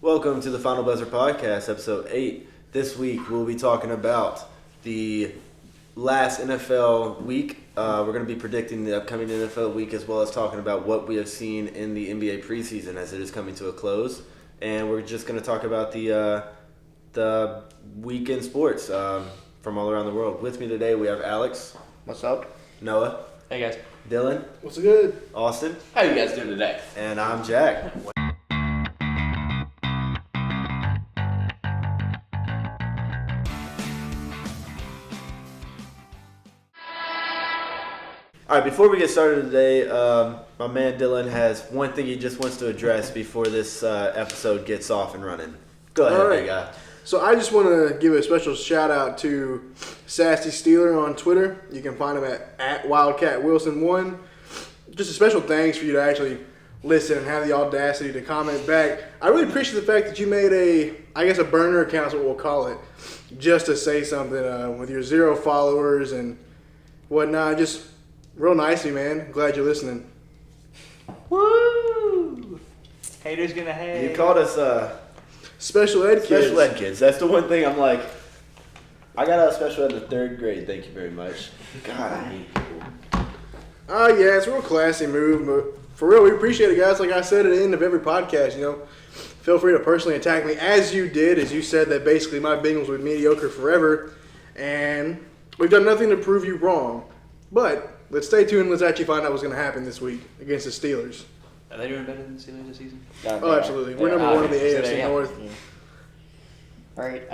Welcome to the Final Buzzer Podcast, Episode 8. This week we'll be talking about the last NFL week. We're going to be predicting the upcoming NFL week as well as talking about what we have seen in the NBA preseason as it is coming to a close. And we're just going to talk about the weekend sports from all around the world. With me today we have Alex. What's up? Noah. Hey guys. Dylan. What's good? Austin. How you guys doing today? And I'm Jack. All right, before we get started today, my man Dylan has one thing he just wants to address before this episode gets off and running. Go ahead, All right. big guy. So I just want to give a special shout out to Sassy Steeler on Twitter. You can find him at WildcatWilson1. Just a special thanks for you to actually listen and have the audacity to comment back. I really appreciate the fact that you made a burner account is what we'll call it, just to say something with your 0 followers and whatnot. Just real nice of you, man. Glad you're listening. Woo! Haters gonna hate. You called us Special ed kids. special ed kids. That's the one thing I'm like, I got out of special ed in the 3rd grade. Thank you very much. God, I hate people. Oh, yeah, it's a real classy move, but for real, we appreciate it, guys. Like I said at the end of every podcast, feel free to personally attack me as you did, as you said that basically my Bengals were mediocre forever, and we've done nothing to prove you wrong. But let's stay tuned and let's actually find out what's going to happen this week against the Steelers. Are they doing better than the Steelers this season? Oh, absolutely. We're number one in the AFC North. All right.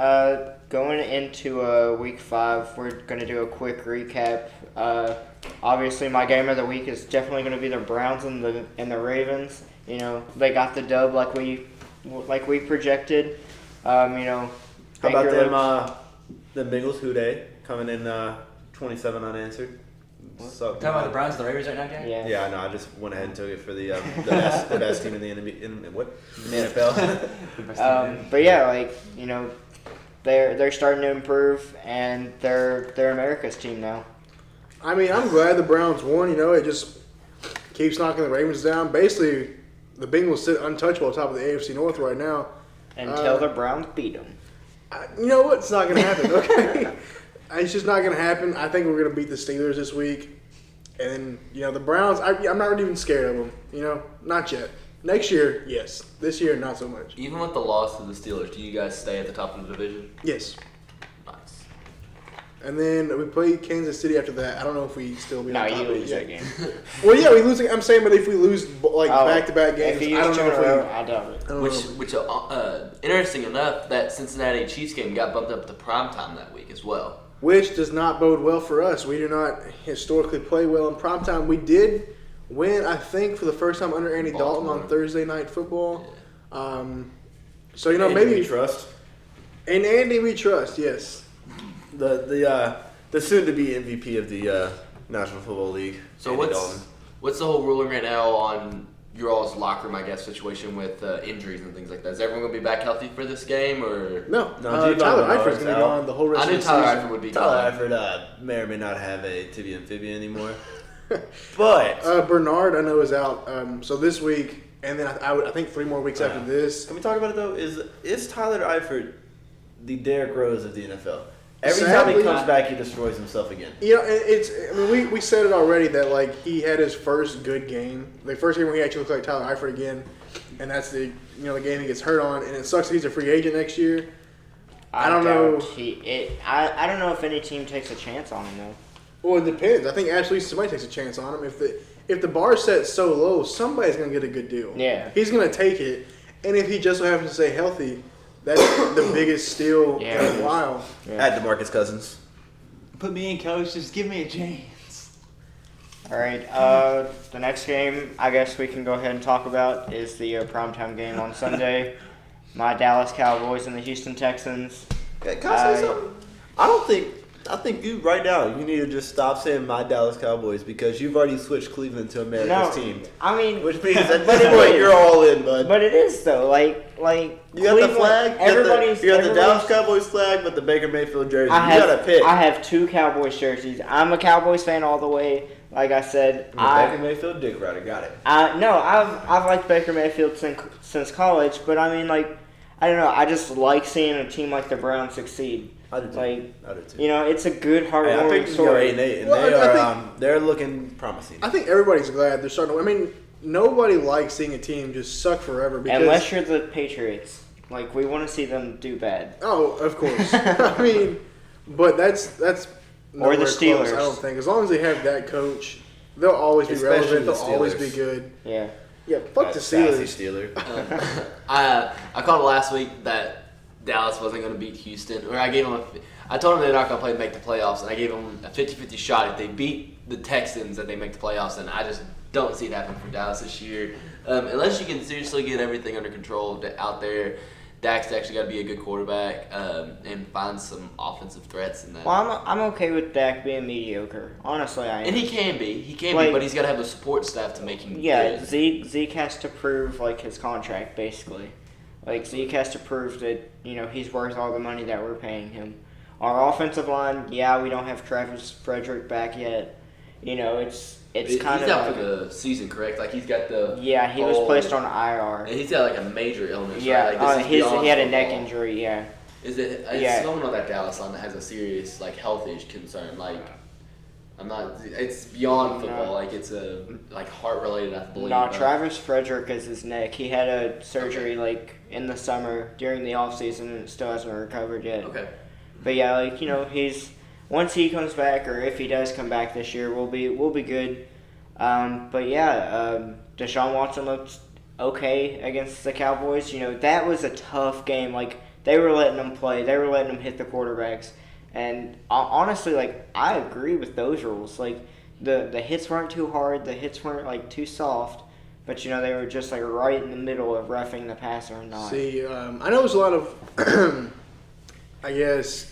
Going into week 5, we're gonna do a quick recap. Obviously, my game of the week is definitely gonna be the Browns and the Ravens. They got the dub like we projected. How about them Bengals Houday coming in 27 unanswered? Talking about the Browns and the Ravens right now, Jack? Yeah. Yeah, I know. I just went ahead and took it for the best team in the NFL. But yeah, they're starting to improve, and they're America's team now. I mean, I'm glad the Browns won. It just keeps knocking the Ravens down. Basically, the Bengals sit untouchable atop of the AFC North right now. Until the Browns beat them. You know what? It's not going to happen, okay? It's just not going to happen. I think we're going to beat the Steelers this week. And then, the Browns, I'm not even scared of them. Not yet. Next year, yes. This year, not so much. Even with the loss to the Steelers, do you guys stay at the top of the division? Yes. Nice. And then we play Kansas City after that. I don't know if we still be on top of it lose yet. that game. Well, yeah, we lose. I'm saying, but if we lose back-to-back games, if you I don't know if we. I doubt it. I don't know. Which interesting enough, that Cincinnati Chiefs game got bumped up to primetime that week as well. Which does not bode well for us. We do not historically play well in primetime. We did win, I think, for the first time under Andy Dalton on Thursday Night Football. Yeah. So, Andy maybe we trust. And Andy we trust, yes. The soon-to-be MVP of the National Football League. So Andy Dalton. what's the whole ruling right now on your all's locker room, I guess, situation with injuries and things like that? Is everyone going to be back healthy for this game, or? No, G-Ball Tyler Bernard's Eifert's going to be out. gone the whole rest I of knew the Tyler season. Eifert would be Tyler gone. Eifert may or may not have a tibia and fibia anymore. But Bernard, I know, is out. So this week, and then I think 3 more weeks after this. can we talk about it though? Is Tyler Eifert the Derrick Rose of the NFL? Every time Sadly, he comes back, he destroys himself again. We said it already that he had his first good game, the first game where he actually looked like Tyler Eifert again, and that's the game he gets hurt on, and it sucks that he's a free agent next year. I don't know. I don't know if any team takes a chance on him though. Well, it depends. I think actually somebody takes a chance on him. If the bar set so low, somebody's gonna get a good deal. Yeah, he's gonna take it, and if he just so happens to stay healthy, that's the biggest steal in a while. Yeah. At DeMarcus Cousins. Put me in, coach. Just give me a chance. All right. The next game, I guess we can go ahead and talk about is the primetime game on Sunday. My Dallas Cowboys and the Houston Texans. Can I say something? I think you right now you need to just stop saying my Dallas Cowboys because you've already switched Cleveland to America's team. I mean, Which means at this point you're all in, bud. But it is though. You got the flag. You got the Dallas Cowboys flag with the Baker Mayfield jersey. You got to pick. I have 2 Cowboys jerseys. I'm a Cowboys fan all the way. Like I said, Baker Mayfield dick rider. Got it. No, I've liked Baker Mayfield since college, but I mean I don't know. I just like seeing a team like the Browns succeed. I do too. Like, I do too. you know, it's a good, Hey, I heartwarming think you go story. 8-8, and Well, they I are think- they're looking promising. I think everybody's glad they're starting. I mean, nobody likes seeing a team just suck forever because. Unless you're the Patriots. Like, we want to see them do bad. Oh, of course. I mean, but that's Or the nowhere close, Steelers. I don't think. As long as they have that coach, they'll always be Especially relevant. the They'll always Steelers. be good. Yeah. Yeah, fuck the Sassy Steelers. Steeler. I called it last week that Dallas wasn't going to beat Houston, or I told them they're not going to make the playoffs, and I gave them a 50-50 shot if they beat the Texans that they make the playoffs, and I just don't see it happening for Dallas this year. Unless you can seriously get everything under control out there, Dak's actually got to be a good quarterback and find some offensive threats in that. Well, I'm okay with Dak being mediocre. Honestly, I am. And he can be, Like- but he's got to have a support staff to make him Yeah, good. Zeke has to prove like his contract basically. Like Zeke has to prove that he's worth all the money that we're paying him. Our offensive line, yeah, we don't have Travis Frederick back yet. It's kind he's of out like for the season, correct? Like he's got the yeah, he was whole- placed on IR. And he's got like a major illness. Yeah, right? Like, this is beyond he had a neck football. injury. Yeah, Is it? It's Yeah. someone on that Dallas line that has a serious like health issue concern. Like, I'm not. It's beyond football. No. Like it's a like heart related. I believe. no, but- Travis Frederick is his neck. He had a surgery like in the summer during the off season and still hasn't recovered yet. Okay. But yeah, like he's once he comes back or if he does come back this year, we'll be good. But yeah, Deshaun Watson looked okay against the Cowboys. That was a tough game. Like they were letting them play, they were letting them hit the quarterbacks, and honestly, like I agree with those rules. Like the hits weren't too hard, the hits weren't like too soft, but they were just like right in the middle of roughing the passer or not. See, I know there's a lot of, I guess,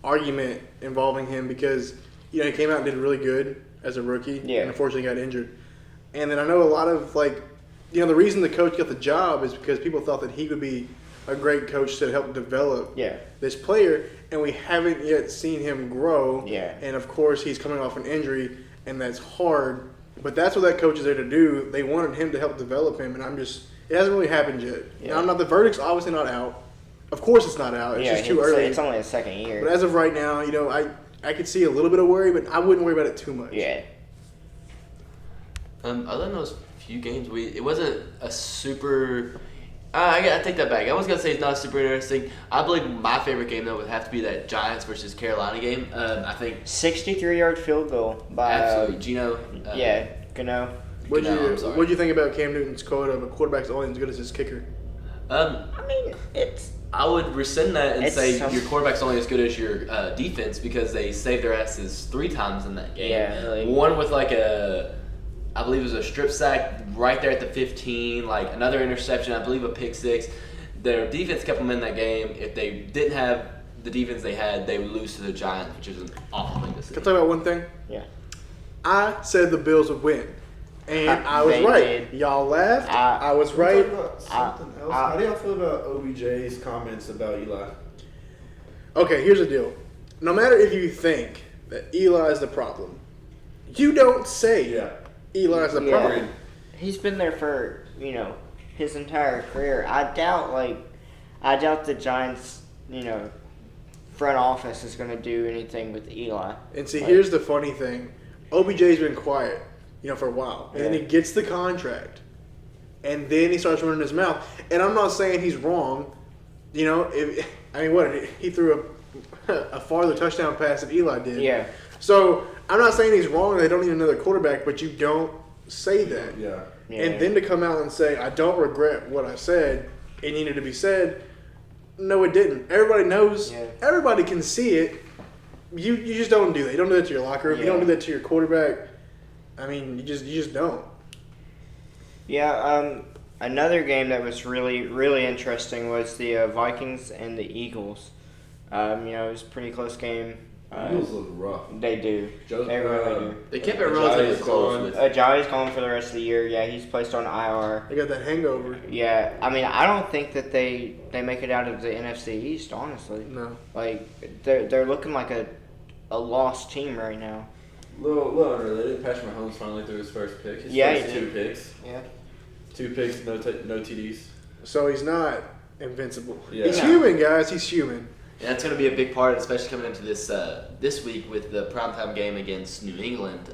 argument involving him because he came out and did really good as a rookie, Yeah. and unfortunately got injured. And then I know a lot of the reason the coach got the job is because people thought that he would be a great coach to help develop Yeah. this player, and we haven't yet seen him grow. Yeah. And of course, he's coming off an injury, and that's hard. But that's what that coach is there to do. They wanted him to help develop him, and it hasn't really happened yet. Yeah. Now, the verdict's obviously not out. Of course, it's not out. It's yeah, just too early. It's only a second year. But as of right now, I could see a little bit of worry, but I wouldn't worry about it too much. Yeah. Other than those few games, it wasn't a super. I take that back. I was gonna say it's not super interesting. I believe my favorite game though would have to be that Giants versus Carolina game. I think 63-yard field goal by absolutely Gino. Gano. What'd you think about Cam Newton's quote of a quarterback's only as good as his kicker? I I would rescind that and It's say some- your quarterback's only as good as your defense because they saved their asses 3 times in that game. Yeah, like- One with I believe it was a strip sack right there at the 15, like another interception, I believe a pick 6. Their defense kept them in that game. If they didn't have the defense they had, they would lose to the Giants, which is an awful thing to see. Can I talk about one thing? Yeah. I said the Bills would win, and I was They right. did. Y'all laughed. I was Can we right. talk about something else? How do y'all feel about OBJ's comments about Eli? Okay, here's the deal. No matter if you think that Eli is the problem, you don't say Eli is the Yeah. problem. He's been there for, his entire career. I doubt the Giants, front office is going to do anything with Eli. And see, Like- here's the funny thing. OBJ's been quiet, for a while. And then Yeah. he gets the contract. And then he starts running his mouth. And I'm not saying he's wrong. He threw a farther touchdown pass than Eli did. Yeah. So I'm not saying he's wrong. They don't need another quarterback, but you don't say that. Yeah. Yeah. And then to come out and say, I don't regret what I said, it needed to be said. No, it didn't. Everybody knows. Yeah. Everybody can see it. You just don't do that. You don't do that to your locker room. You don't Yeah. do that to your quarterback. I mean, you just don't. Yeah, another game that was really, really interesting was the Vikings and the Eagles. It was a pretty close game. Eagles look rough. They do. They really do. They kept it relatively Ajayi's close. gone. With, Ajayi's gone for the rest of the year. Yeah, he's placed on IR. They got that hangover. Yeah, I don't think that they make it out of the NFC East, honestly. No. Like, they're looking like a lost team right now. Little unrelated. Patrick Mahomes finally threw his first pick. His Yeah, first he 2 did. picks. Yeah. 2 picks, no TDs. So he's not invincible. Yeah. He's human, guys. He's human. And that's going to be a big part, especially coming into this week with the primetime game against New England.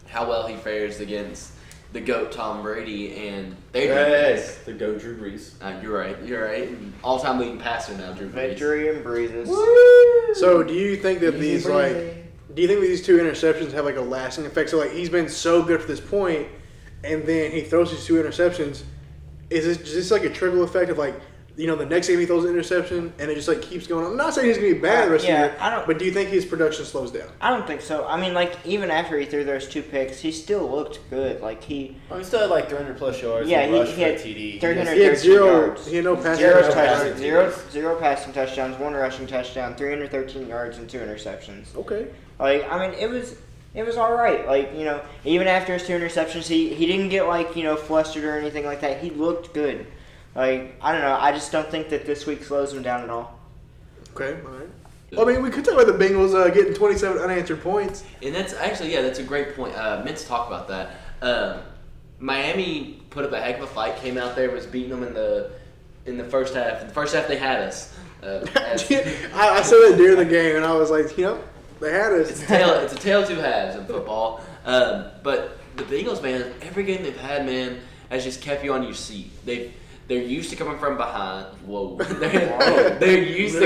How well he fares against the GOAT Tom Brady and their defense. The GOAT Drew Brees. You're right. All-time leading passer now, Drew Brees. Victory and breezes. So, do you think that these two interceptions have like a lasting effect? So, like, he's been so good to this point, and then he throws these 2 interceptions. Is this like a trickle effect of like, you know, the next game he throws an interception and it just like keeps going on? I'm not saying he's gonna be bad the rest of the year, but do you think his production slows down? I don't think so. I mean, like, even after he threw those 2 picks, he still looked good. Like, he still had like 300 plus yards. he had TD. 313 yards. He had no passing Zero touchdowns. zero passing touchdowns, 1 rushing touchdown, 313 yards, and 2 interceptions. Okay. Like, I mean, it was all right. Like, you know, even after his 2 interceptions, he didn't get, like, you know, flustered or anything like that. He looked good. Like, I don't know. I just don't think that this week slows him down at all. Okay, all right. Well, I mean, we could talk about the Bengals getting 27 unanswered points. And that's actually, that's a great point. Meant to talk about that. Miami put up a heck of a fight, came out there, was beating them in the first half. In the first half, they had us. I said that during the game, and I was like, you know, they had us. It's a tale of 2 halves in football. But the Bengals, man, every game they've had, man, has just kept you on your seat. They're used to coming from behind. Whoa. They're used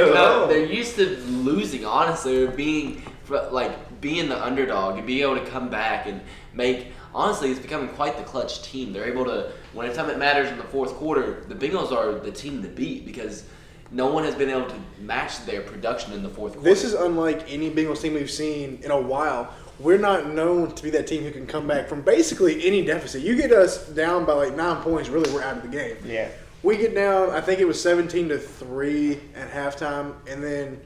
to losing, honestly, or being the underdog and being able to come back and make. Honestly, it's becoming quite the clutch team. They're able to, whenever it matters in the fourth quarter, the Bengals are the team to beat because no one has been able to match their production in the fourth quarter. This is unlike any Bengals team we've seen in a while. We're not known to be that team who can come back from basically any deficit. You get us down by like 9 points, really, we're out of the game. Yeah. We get down, I think it was 17-3 at halftime, and then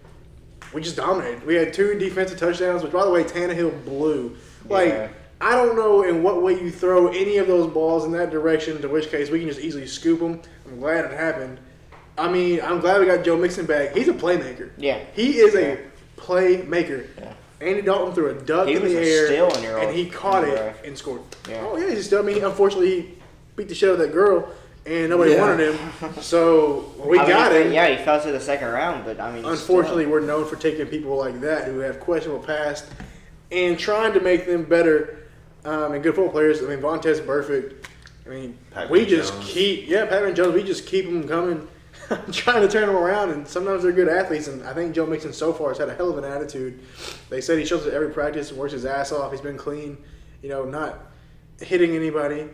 we just dominated. We had 2 defensive touchdowns, which, by the way, Tannehill blew. Like, Yeah. I don't know in what way you throw any of those balls in that direction, to which case we can just easily scoop them. I'm glad it happened. I mean, I'm glad we got Joe Mixon back. He's a playmaker. Yeah. He is a playmaker. Yeah. Andy Dalton threw a duck He in was the a air, steal in your and own- he caught in your it draft. and scored. Yeah. Oh, yeah, he's a steal. I mean, unfortunately, he beat the shit out of that girl, and nobody wanted him. So we got him. Yeah, he fell to the second round, but I mean, Unfortunately, we're known for taking people like that who have questionable past and trying to make them better and good football players. I mean, Vontaze Burfict. I mean, we just keep Patrick Jones. We just keep them coming, trying to turn them around. And sometimes they're good athletes. And I think Joe Mixon so far has had a hell of an attitude. They said he shows it every practice and works his ass off. He's been clean, you know, not hitting anybody,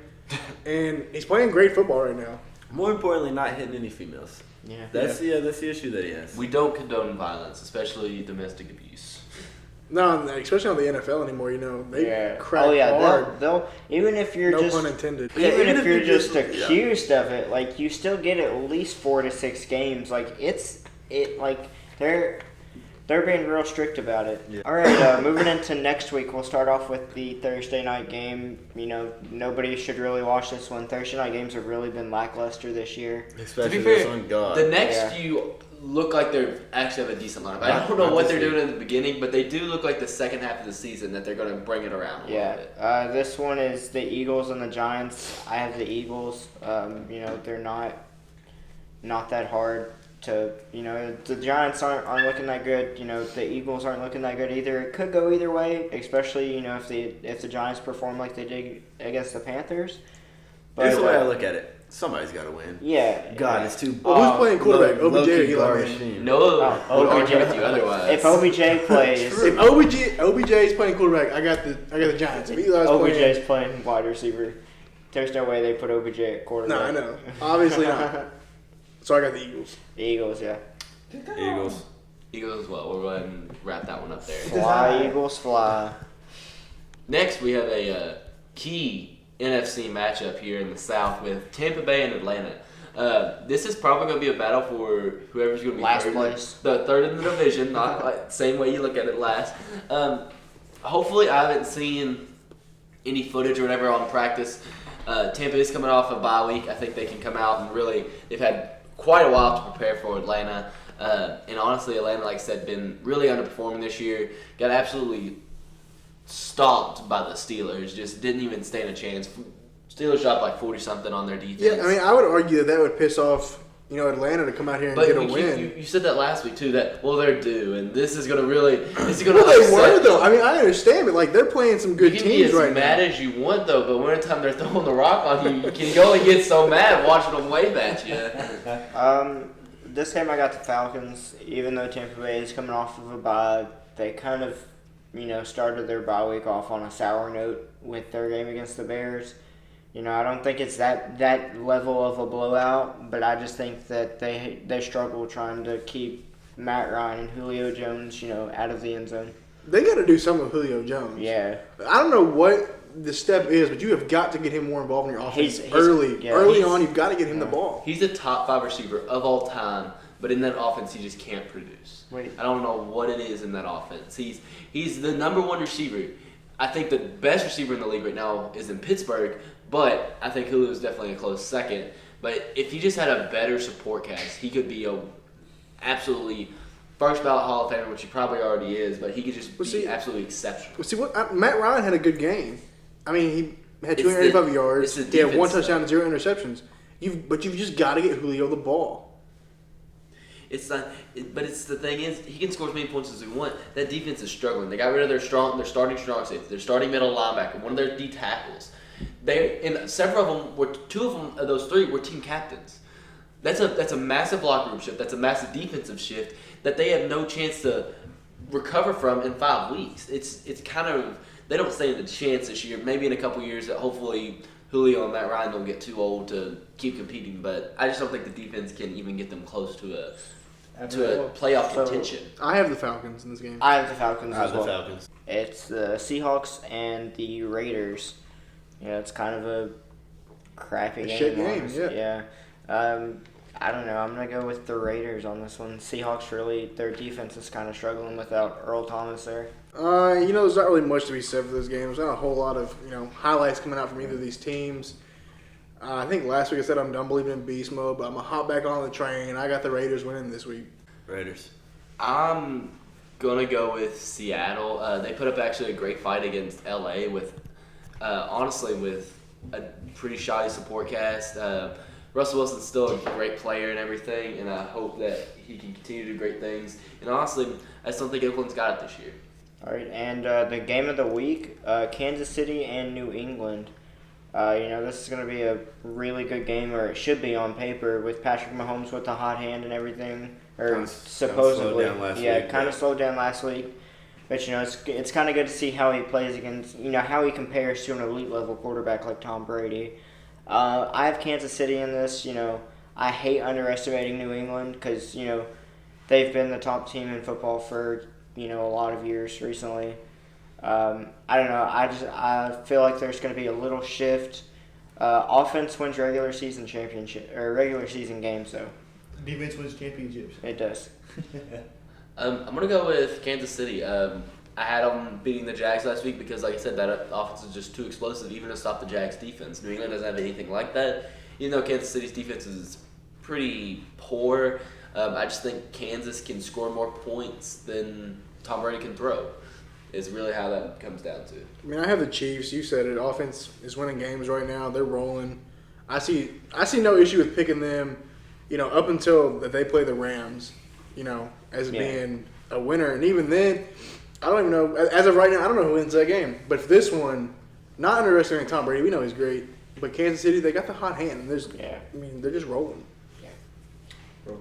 and he's playing great football right now. More importantly, not hitting any females. Yeah. That's the issue that he has. We don't condone violence, especially domestic abuse. No, especially on the NFL anymore. You know, they crack hard. They'll even if you're No just pun intended. even if you're just accused of it, like you still get at least 4 to 6 games. Like they're being real strict about it. Yeah. All right, moving into next week, we'll start off with the Thursday night game. You know, nobody should really watch this one. Thursday night games have really been lackluster this year. Especially To be this fair, one, God. The next Yeah. few look like they're actually have a decent lineup. I don't know Not what this they're week. doing in the beginning, but they do look like the second half of the season that they're going to bring it around a little Yeah, bit. this one is the Eagles and the Giants. I have the Eagles. You know, they're not that hard to, you know, the Giants aren't looking that good. You know, the Eagles aren't looking that good either. It could go either way, especially, you know, if the Giants perform like they did against the Panthers. Here's the way I look at it. Somebody's got to win. Yeah. God, it's too. Well, who's playing quarterback? OBJ or low-key Eli garbage Manning? team. No, Oh, would argue OBJ. with you otherwise. If OBJ plays, If OBJ is playing quarterback, I got the Giants. If Eli's playing, OBJ's playing wide receiver. There's no way they put OBJ at quarterback. no, I know, obviously not. So I got the Eagles. The Eagles, yeah. Eagles. Eagles as well. We'll go ahead and wrap that one up there. Fly, Eagles, fly. Next, we have a key NFC matchup here in the South with Tampa Bay and Atlanta. This is probably going to be a battle for whoever's going to be Last third, place. the third in the division, not like same way you look at it last. Hopefully, I haven't seen any footage or whatever on practice. Tampa is coming off a bye week. I think they can come out and really, they've had quite a while to prepare for Atlanta. And honestly, Atlanta, like I said, been really underperforming this year. Got absolutely stomped by the Steelers. Just didn't even stand a chance. Steelers dropped like 40-something on their defense. Yeah, I mean, I would argue that would piss off Atlanta to come out here and But get a win. you said that last week too. That they're due, and this is gonna Well, upset. they were though. I mean, I understand, but like they're playing some good You can be teams as right mad now. as you want though, but when time they're throwing the rock on you, you can only get so mad watching them wave at you. This game I got the Falcons, even though Tampa Bay is coming off of a bye. They kind of, started their bye week off on a sour note with their game against the Bears. I don't think it's that level of a blowout, but I just think that they struggle trying to keep Matt Ryan and Julio Jones, out of the end zone. They got to do something with Julio Jones. Yeah. I don't know what the step is, but you have got to get him more involved in your offense He's- early. yeah, Early he's- on, you've got to get him the ball. He's a top 5 receiver of all time, but in that offense, he just can't produce. Wait. I don't know what it is in that offense. He's the number 1 receiver. I think the best receiver in the league right now is in Pittsburgh, but I think Julio is definitely a close second. But if he just had a better support cast, he could be a absolutely first ballot Hall of Famer, which he probably already is. But he could just be absolutely exceptional. Well, see, Matt Ryan had a good game. I mean, he had It's 285 yards. it's the He had 1 defense, touchdown though. and 0 interceptions. But you've just got to get Julio the ball. It's not, but it's the thing is he can score as many points as he wants. That defense is struggling. They got rid of their starting strong safety, their starting middle linebacker, one of their D tackles. And several of them were 2 of those 3 were team captains. That's a massive locker room shift. That's a massive defensive shift that they have no chance to recover from in 5 weeks. It's kind of they don't stand a chance this year. Maybe in a couple years that hopefully Julio and Matt Ryan don't get too old to keep competing. But I just don't think the defense can even get them close to a playoff contention. I have the Falcons in this game. I have the Falcons I as have the well. Falcons. It's the Seahawks and the Raiders. It's kind of a crappy game. shit game, honestly. yeah. I don't know. I'm going to go with the Raiders on this one. Seahawks their defense is kind of struggling without Earl Thomas there. There's not really much to be said for this game. There's not a whole lot of, highlights coming out from either of these teams. I think last week I said I'm done believing in beast mode, but I'm going to hop back on the train. I got the Raiders winning this week. Raiders. I'm gonna go with Seattle. They put up actually a great fight against LA with, honestly, with a pretty shoddy support cast. Russell Wilson's still a great player and everything, and I hope that he can continue to do great things. And honestly, I just don't think Oakland's got it this year. All right, and the game of the week, Kansas City and New England. This is going to be a really good game, or it should be on paper, with Patrick Mahomes with the hot hand and everything, or supposedly. Kind of slowed down last week. But, it's kind of good to see how he plays against, how he compares to an elite level quarterback like Tom Brady. I have Kansas City in this. I hate underestimating New England because, they've been the top team in football for, a lot of years recently. I don't know. I feel like there's going to be a little shift. Offense wins regular season games, though. Defense wins championships. It does. I'm gonna go with Kansas City. I had them beating the Jags last week because, like I said, that offense is just too explosive, even to stop the Jags' defense. New England doesn't have anything like that. Even though Kansas City's defense is pretty poor, I just think Kansas can score more points than Tom Brady can throw. Is really how that comes down to. I mean, I have the Chiefs. You said it. Offense is winning games right now. They're rolling. I see no issue with picking them, up until that they play the Rams, as being a winner. And even then, I don't even know. As of right now, I don't know who wins that game. But for this one, not underestimating Tom Brady. We know he's great. But Kansas City, they got the hot hand. They're just rolling. All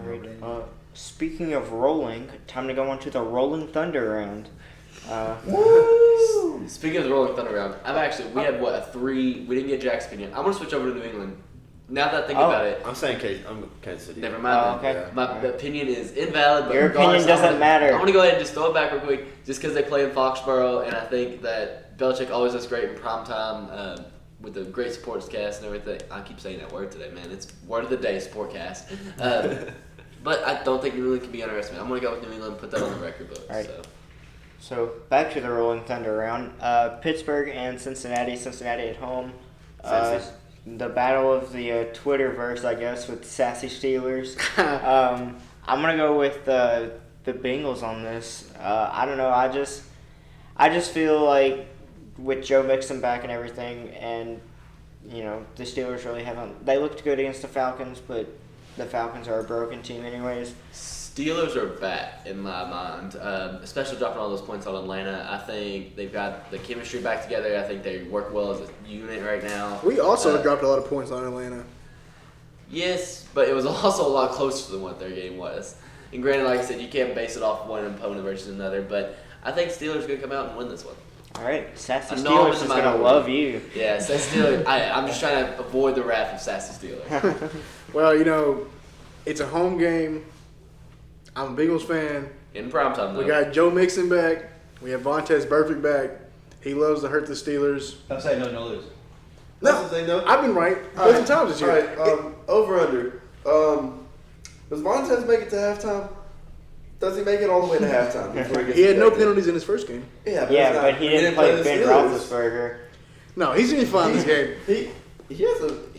right. Speaking of rolling, time to go on to the Rolling Thunder round. Speaking of the Rolling Thunder round, we had a 3. We didn't get Jack's opinion. I'm gonna switch over to New England. Now that I think about it, I'm Kansas City. never mind. okay. My opinion is invalid. But Your opinion doesn't matter. I'm gonna go ahead and just throw it back real quick, just because they play in Foxborough, and I think that Belichick always does great in prime time with the great sports cast and everything. I keep saying that word today, man. It's word of the day, sport cast. But I don't think New England can be underestimated. I'm gonna go with New England and put that on the record book. All right. So back to the Rolling Thunder round. Pittsburgh and Cincinnati. Cincinnati at home. The battle of the Twitterverse, I guess, with sassy Steelers. I'm gonna go with the Bengals on this. I don't know. I just feel like with Joe Mixon back and everything, and the Steelers really haven't. They looked good against the Falcons, but the Falcons are a broken team anyways. Steelers are back in my mind, especially dropping all those points on Atlanta. I think they've got the chemistry back together. I think they work well as a unit right now. We also dropped a lot of points on Atlanta. Yes, but it was also a lot closer than what their game was. And granted, like I said, you can't base it off one opponent versus another, but I think Steelers are going to come out and win this one. All right, Sassy I know I'm Steelers is in going my to own. love you. Yeah, Sassy Steelers. I'm just trying to avoid the wrath of Sassy Steelers. Well, it's a home game. I'm a Bengals fan. In primetime, though. We got Joe Mixon back. We have Vontaze Burfict back. He loves to hurt the Steelers. Don't say no, lose. That's the thing, though. I've been right both times this All year. right, over under. Does Montez make it to halftime? Does he make it all the way to halftime? Before gets He had no ejected? penalties in his first game. Yeah, Yeah, it's not- but he didn't play the Ben Steelers. Roethlisberger. No, he's going to be fine this game. He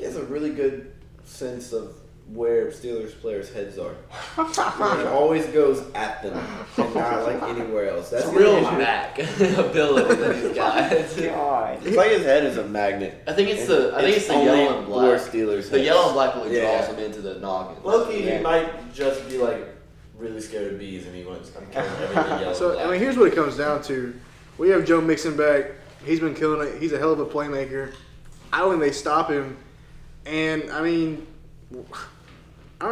has a really good sense of where Steelers players' heads are. He always goes at them and not like anywhere else. That's It's the real issue. Mac ability that he's got. God. It's like his head is a magnet. I think it's the only yellow and for black. Steelers. The heads. yellow and black really Yeah. draws him into the noggin. Loki, Yeah. he might just be like really scared of bees, and he wants I'm killing everything yellow. So, and black. here's what it comes down to. We have Joe Mixon back. He's been killing it. He's a hell of a playmaker. I don't think they stop him. And, I don't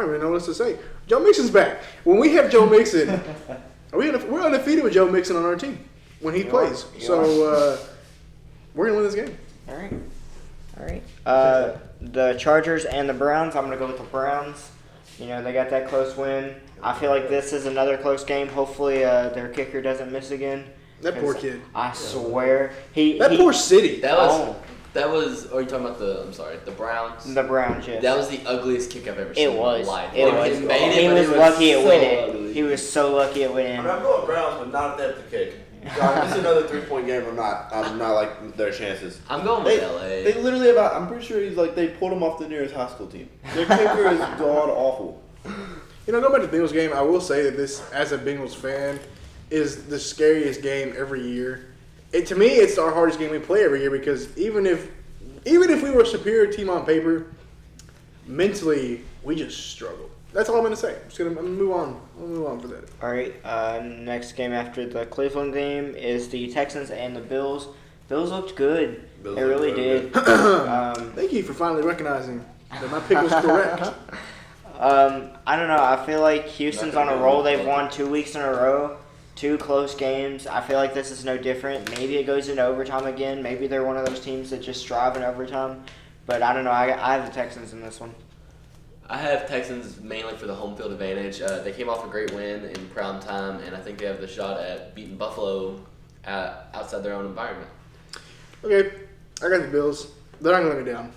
even know what else to say. Joe Mixon's back. When we have Joe Mixon, we're undefeated with Joe Mixon on our team when he You plays. are. You So, we're going to win this game. All right. All right. The Chargers and the Browns. I'm going to go with the Browns. They got that close win. I feel like this is another close game. Hopefully, their kicker doesn't miss again. That poor kid. I swear. That poor city. That was. Are you talking about the Browns? The Browns, yes. That was the ugliest kick I've ever seen It was. in my life. It Like, was. He made it, He but was it lucky so it went in. ugly. He was so lucky it went in. I'm going Browns, but not at the kick. If it's another 3-point game, I'm not like their chances. I'm going They, with LA. they literally I'm pretty sure they pulled him off the nearest high school team. Their kicker is god awful. Going back to the Bengals game, I will say that this, as a Bengals fan, is the scariest game every year. To me, it's our hardest game we play every year because even if we were a superior team on paper, mentally we just struggle. That's all I'm going to say. I'm gonna move on. I'll move on for that. All right. Next game after the Cleveland game is the Texans and the Bills. Bills looked good. Bills They looked really real did. Thank you for finally recognizing that my pick was correct. I don't know. I feel like Houston's on a roll. They've won 2 weeks in a row. 2 close games. I feel like this is no different. Maybe it goes into overtime again. Maybe they're one of those teams that just strive in overtime. But I don't know. I have the Texans in this one. I have Texans mainly for the home field advantage. They came off a great win in prime time, and I think they have the shot at beating Buffalo outside their own environment. Okay, I got the Bills. They're not going to let me down.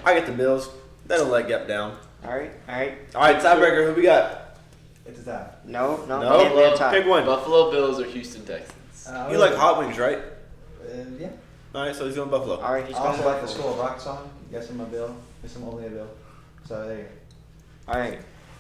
I get the Bills. They don't let Gap down. All right. All right, tiebreaker. Who we got? It's a tie. No. No? Can't be a tie. Pick one. Buffalo Bills or Houston Texans. You like hot wings, right? Yeah. All right, so he's going Buffalo. All right. He's I going also like the Buffalo. School of Rock song. Got some of my bill. It's some only a bill. So there you go. All right.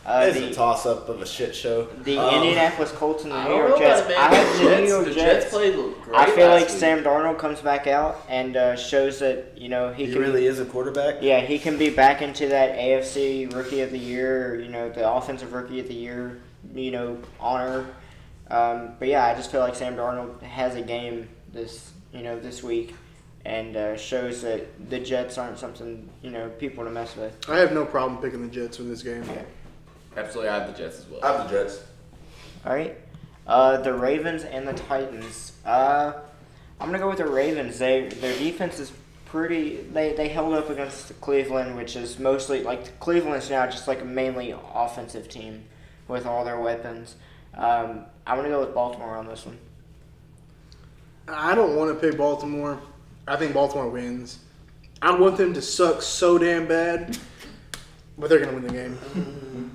It's a toss-up of a shit show. The Um, Indianapolis Colts and the I New don't York know Jets. about it, I man. have the New York The Jets. Jets played great I feel like last week. Sam Darnold comes back out and shows that he He can really is a quarterback. Yeah, he can be back into that AFC Rookie of the Year, the Offensive Rookie of the Year, honor. But yeah, I just feel like Sam Darnold has a game this week, and shows that the Jets aren't something people to mess with. I have no problem picking the Jets in this game. Yeah. Absolutely, I have the Jets as well. I have the Jets. All right, the Ravens and the Titans. I'm gonna go with the Ravens. Their defense is pretty. They held up against Cleveland, which is mostly Cleveland's now just like a mainly offensive team with all their weapons. I'm gonna go with Baltimore on this one. I don't want to pick Baltimore. I think Baltimore wins. I want them to suck so damn bad, but they're going to win the game.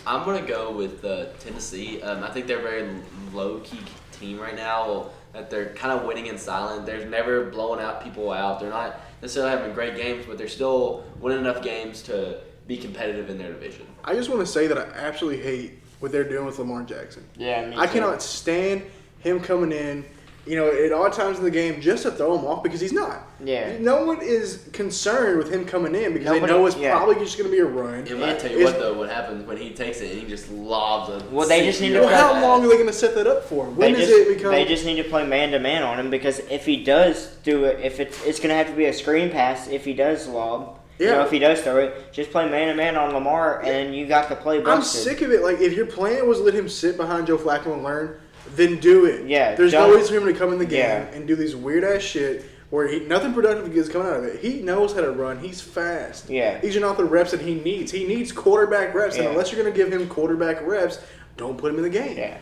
I'm gonna go with Tennessee. I think they're a very low-key team right now. That they're kind of winning in silent. They're never blowing people out. They're not necessarily having great games, but they're still winning enough games to be competitive in their division. I just want to say that I absolutely hate what they're doing with Lamar Jackson. Yeah, me I too. cannot stand him coming in at odd times in the game just to throw him off because he's not. Yeah. No one is concerned with him coming in because Nobody- they know it's yeah. probably just going to be a run. And I tell you what though, what happens when he takes it and he just lobs a. Well, they just need to Well, play- how long are they going to set that up for? When does it become? They just need to play man to man on him because if he does do it, if it's going to have to be a screen pass if he does lob. Yeah. If he does throw it, just play man to man on Lamar, and you got the play busted. I'm sick of it. Like, if your plan was to let him sit behind Joe Flacco and learn, then do it. Yeah, There's don't- no reason for him to come in the game Yeah. and do these weird ass shit where nothing productive is coming out of it. He knows how to run. He's fast. Yeah. These are not the reps that he needs. He needs quarterback reps, and Yeah. unless you're going to give him quarterback reps, don't put him in the game. Yeah.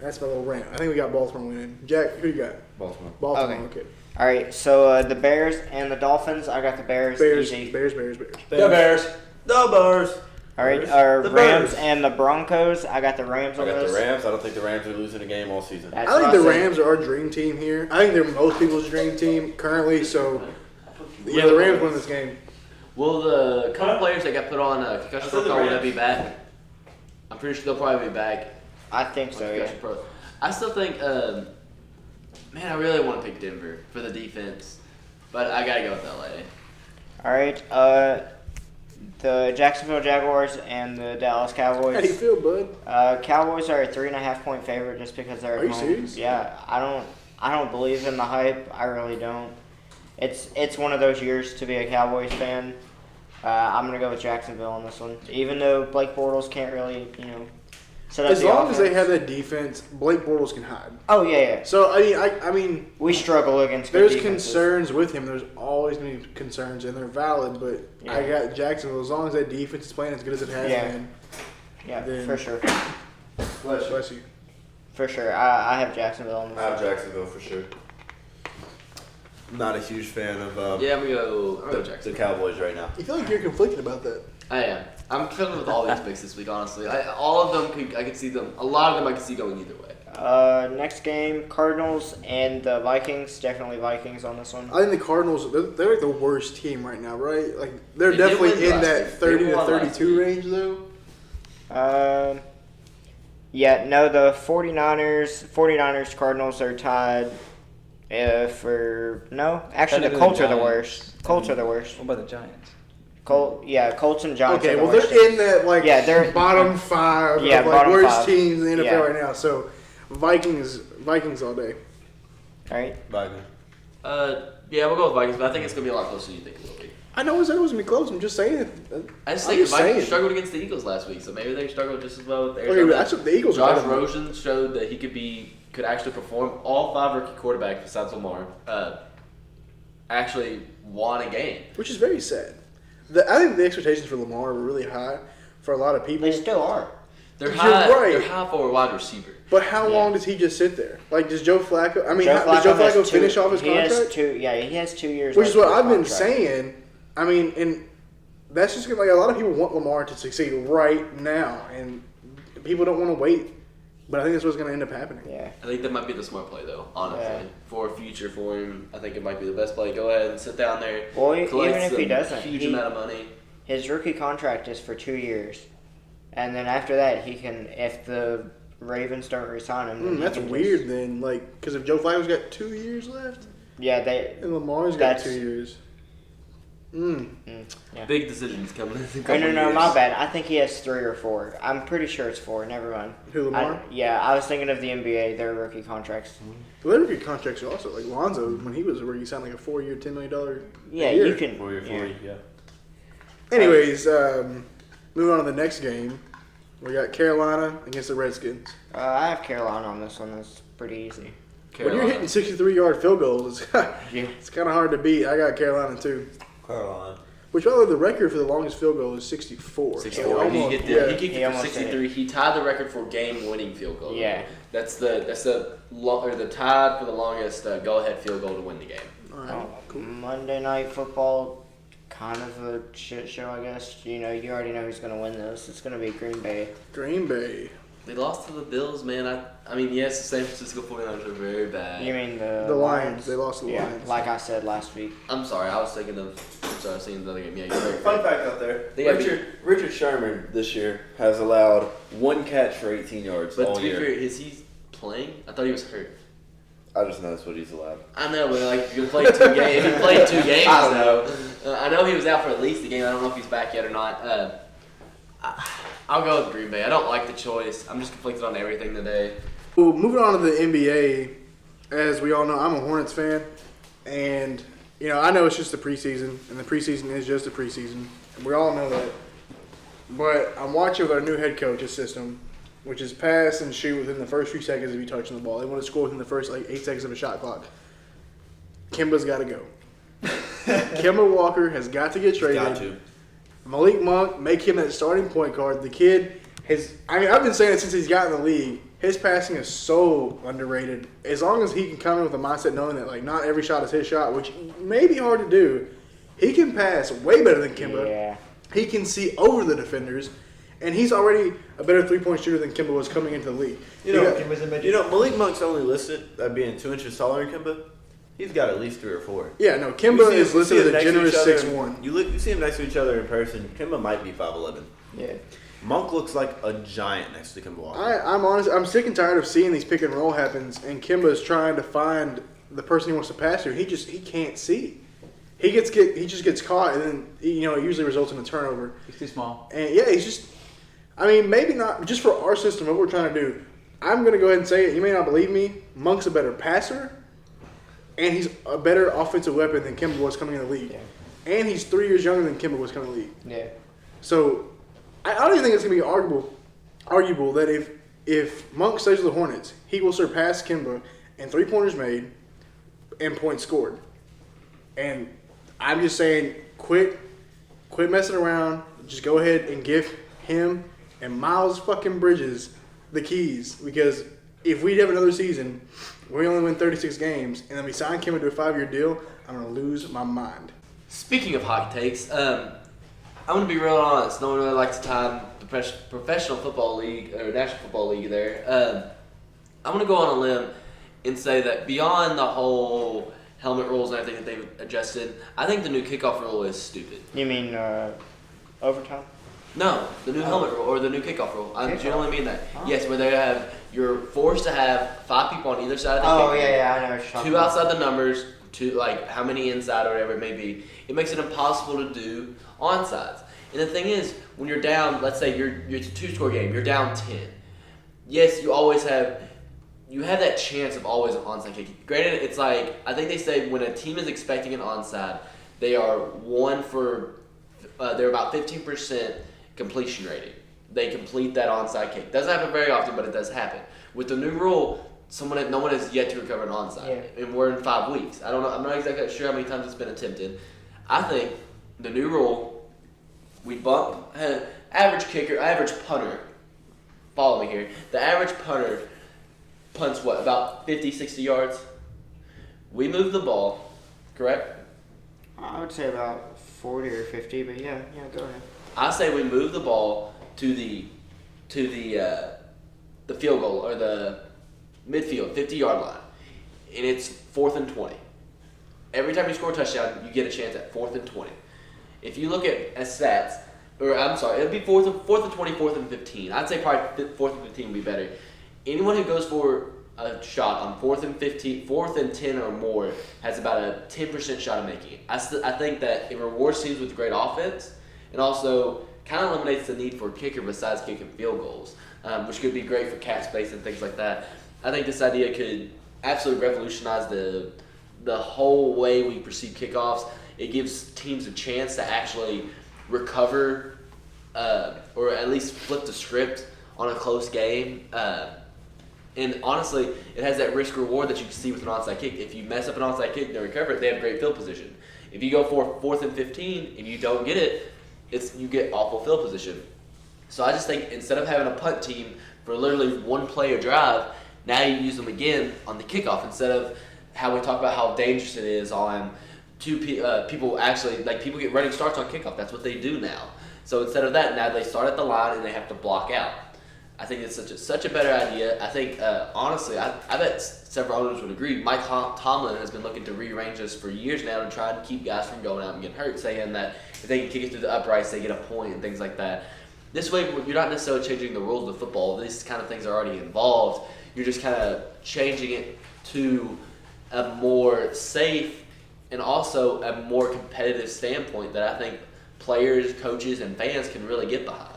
That's my little rant. I think we got Baltimore winning. Jack, who you got? Baltimore. Baltimore. Okay. All right. So the Bears and the Dolphins. I got the Bears. Bears. Easy. Bears. The Bears. All right. Bears. The Rams Bears. and the Broncos. I got the Rams I on got those. the Rams. I don't think the Rams are losing a game all season. That's I think what the said. Rams are our dream team here. I think they're most people's dream team currently. So, yeah, the Rams win this game. Will the couple players that got put on concussion protocol will they be back? I'm pretty sure they'll probably be back. I think so. Yeah. I still think, man, I really want to pick Denver for the defense, but I gotta go with LA. All right. The Jacksonville Jaguars and the Dallas Cowboys. How do you feel, bud? Cowboys are a 3.5 point favorite just because they're at Are you home. serious? Yeah, I don't believe in the hype. I really don't. It's one of those years to be a Cowboys fan. I'm gonna go with Jacksonville on this one, even though Blake Bortles can't really set up As the long as they offense. have that defense, Blake Bortles can hide. Oh yeah. So I mean, We struggle against good there's defenses. concerns with him. There's always going to be concerns, and they're valid. But I Yeah. got Jacksonville. As long as that defense is playing as good as it has Yeah. been, Yeah, then- for sure. bless you. For sure. I have Jacksonville on this I have one. Jacksonville for sure. Not a huge fan of Yeah, I'm gonna go the Jackson. Cowboys right now. You feel like you're conflicted about that. I am. I'm feeling with all these picks this week, honestly. All of them, I could see them. A lot of them I could see going either way. Next game, Cardinals and the Vikings. Definitely Vikings on this one. I think the Cardinals, they're like the worst team right now, right? Like they're They did definitely win in last that week. 30 They to won last 32 week. range, though. Yeah, no, the 49ers, Cardinals are tied actually the Technically Colts are the Giants. worst. Colts are the worst. What about the Giants? Colts and Giants Okay, are the well worst. they're in that like Yeah, they're- bottom five Yeah, of like bottom worst five. teams in the NFL Yeah. right now. So Vikings all day. All right. Vikings. Yeah, we'll go with Vikings, but I think it's gonna be a lot closer than you think it will be. I know it said it was gonna be close. I'm just saying. I just I'm think just the Vikings saying. struggled against the Eagles last week, so maybe they struggled just as well with Okay, Arizona. but that's what the Eagles are Josh better than. Rosen showed that he could actually perform. All 5 rookie quarterbacks besides Lamar actually won a game. Which is very sad. I think the expectations for Lamar were really high for a lot of people. They still are. They're You're high. right. They're high for a wide receiver. But how Yeah. long does he just sit there? Like, does Joe Flacco? I mean, Joe does Joe has Flacco two- finish off his he has contract? he has 2 years. Which left is what of his I've been contract. saying. I mean, and that's just like a lot of people want Lamar to succeed right now, and people don't want to wait. But I think that's what's going to end up happening. Yeah. I think that might be the smart play, though. Honestly, Yeah. for a future for him, I think it might be the best play. Go ahead and sit down there. Well, collect even if he some doesn't, huge he- amount of money. His rookie contract is for 2 years, and then after that, he can. If the Ravens don't resign him, then he That's can just- weird then. Like, because if Joe Flacco's got 2 years left, Yeah, they. and Lamar's got That's- 2 years. Yeah. Big decisions coming in. a No, couple no, years. my bad. I think he has 3 or 4. I'm pretty sure it's 4. Never mind. Who, Lamar? I was thinking of the NBA, their rookie contracts. Well, their rookie contracts are also like Lonzo when he was a rookie, signed like a 4-year, $10 million. Yeah, year. you can. 4-year, yeah. 40, yeah. Anyways, moving on to the next game, we got Carolina against the Redskins. I have Carolina on this one. That's pretty easy. When you're Carolina. hitting 63-yard field goals, it's, Yeah. it's kind of hard to beat. I got Carolina too. Carolina. Which, by the way, the record for the longest field goal is 64. 64. So He almost- kicked yeah. it. He kicked He it for almost did it. 63. He tied the record for game-winning field goal. Yeah. That's the tie for the longest go-ahead field goal to win the game. All right, Oh, cool. Monday Night Football, kind of a shit show, I guess. You already know who's going to win this. It's going to be Green Bay. Green Bay. They lost to the Bills, man. I mean, yes, the San Francisco 49ers are very bad. You mean the The Lions. They lost to the yeah, Lions. like I said last week. I'm sorry, I was thinking of. I'm sorry, I was thinking of the other game. Yeah, you're right. Fun fact out there. They got Richard Sherman this year has allowed 1 catch for 18 yards But all to be year. fair, is he playing? I thought he was hurt. I just know that's what he's allowed. I know, but like if you play 2 games, if you played 2 games, I don't though, I know he was out for at least a game. I don't know if he's back yet or not. I'll go with Green Bay. I don't like the choice. I'm just conflicted on everything today. Well, moving on to the NBA, as we all know, I'm a Hornets fan, and I know it's just the preseason, and the preseason is just the preseason, and we all know that. But I'm watching with our new head coach's system, which is pass and shoot within the first few seconds of you touching the ball. They want to score within the first 8 seconds of a shot clock. Kimba's got to go. Kemba Walker has got to get traded. Got to. Malik Monk, make him that starting point guard. The kid I've been saying it since he's got in the league. His passing is so underrated. As long as he can come in with a mindset knowing that like not every shot is his shot, which may be hard to do, he can pass way better than Kimba. Yeah. He can see over the defenders, and he's already a better three-point shooter than Kimba was coming into the league. Malik Monk's only listed at being 2 inches taller than Kimba. He's got at least 3 or 4. Yeah, no, Kimba is listed as a generous 6'1". You see him next to each other in person. Kimba might be 5'11". Yeah. Monk looks like a giant next to Kimba Walker. I'm honest. I'm sick and tired of seeing these pick and roll happens, and Kimba's trying to find the person he wants to pass to. He can't see. He just gets caught, and then it usually results in a turnover. He's too small. And yeah, he's just. I mean, maybe not just for our system. What we're trying to do, I'm gonna go ahead and say it. You may not believe me. Monk's a better passer, and he's a better offensive weapon than Kimba was coming in the league. Yeah. And he's 3 years younger than Kimba was coming in the league. Yeah. So I don't even think it's gonna be arguable that if Monk stays with the Hornets, he will surpass Kimba in 3-pointers made and points scored. And I'm just saying, quit messing around. Just go ahead and give him and Miles fucking Bridges the keys, because if we have another season, we only win 36 games, and then we sign Kimba to a 5-year deal, I'm gonna lose my mind. Speaking of hot takes, I'm going to be real honest. No one really likes to time the professional football league or National Football League there. I'm going to go on a limb and say that beyond the whole helmet rules and everything that they've adjusted, I think the new kickoff rule is stupid. You mean overtime? No, the new helmet rule or the new kickoff rule. I Kickoff? generally mean that. Oh. Yes, where you're forced to have 5 people on either side of the Oh, kick. yeah, I know what you're talking 2 about. outside the numbers, 2 like how many inside or whatever it may be. It makes it impossible to do onsides. And the thing is, when you're down, let's say it's a 2-score game, you're down 10. Yes, you have that chance of always an onside kick. Granted, it's like I think they say when a team is expecting an onside, they are they're about 15% completion rating. They complete that onside kick. Doesn't happen very often, but it does happen. With the new rule, no one has yet to recover an onside, and we're in 5 weeks. I don't know. I'm not exactly sure how many times it's been attempted. I think the new rule, we bump average punter. Follow me here. The average punter punts about 50, 60 yards. We move the ball, correct? I would say about 40 or 50, but yeah, go ahead. I say we move the ball to the field goal or the midfield, 50-yard line, and it's 4th and 20. Every time you score a touchdown, you get a chance at 4th and 20. If you look at stats, it'd be 4th and 20, 4th and 15. I'd say probably 4th and 15 would be better. Anyone who goes for a shot on 4th and 15, 4th and 10 or more has about a 10% shot of making it. I think that it rewards teams with great offense and also kind of eliminates the need for a kicker besides kicking field goals, which could be great for cap space and things like that. I think this idea could absolutely revolutionize the whole way we perceive kickoffs. It gives teams a chance to actually recover or at least flip the script on a close game. And honestly, it has that risk reward that you can see with an onside kick. If you mess up an onside kick and they recover it, they have great field position. If you go for 4th and 15 and you don't get it, you get awful field position. So I just think instead of having a punt team for literally one play or drive, now you use them again on the kickoff instead of how we talk about how dangerous it is on people actually, like people get running starts on kickoff. That's what they do now. So instead of that, now they start at the line and they have to block out. I think it's such a better idea. I think, honestly, I bet several owners would agree. Mike Tomlin has been looking to rearrange this for years now to try and keep guys from going out and getting hurt, saying that if they can kick it through the uprights, they get a point and things like that. This way, you're not necessarily changing the rules of football. These kind of things are already involved. You're just kind of changing it to a more safe and also a more competitive standpoint that I think players, coaches, and fans can really get behind.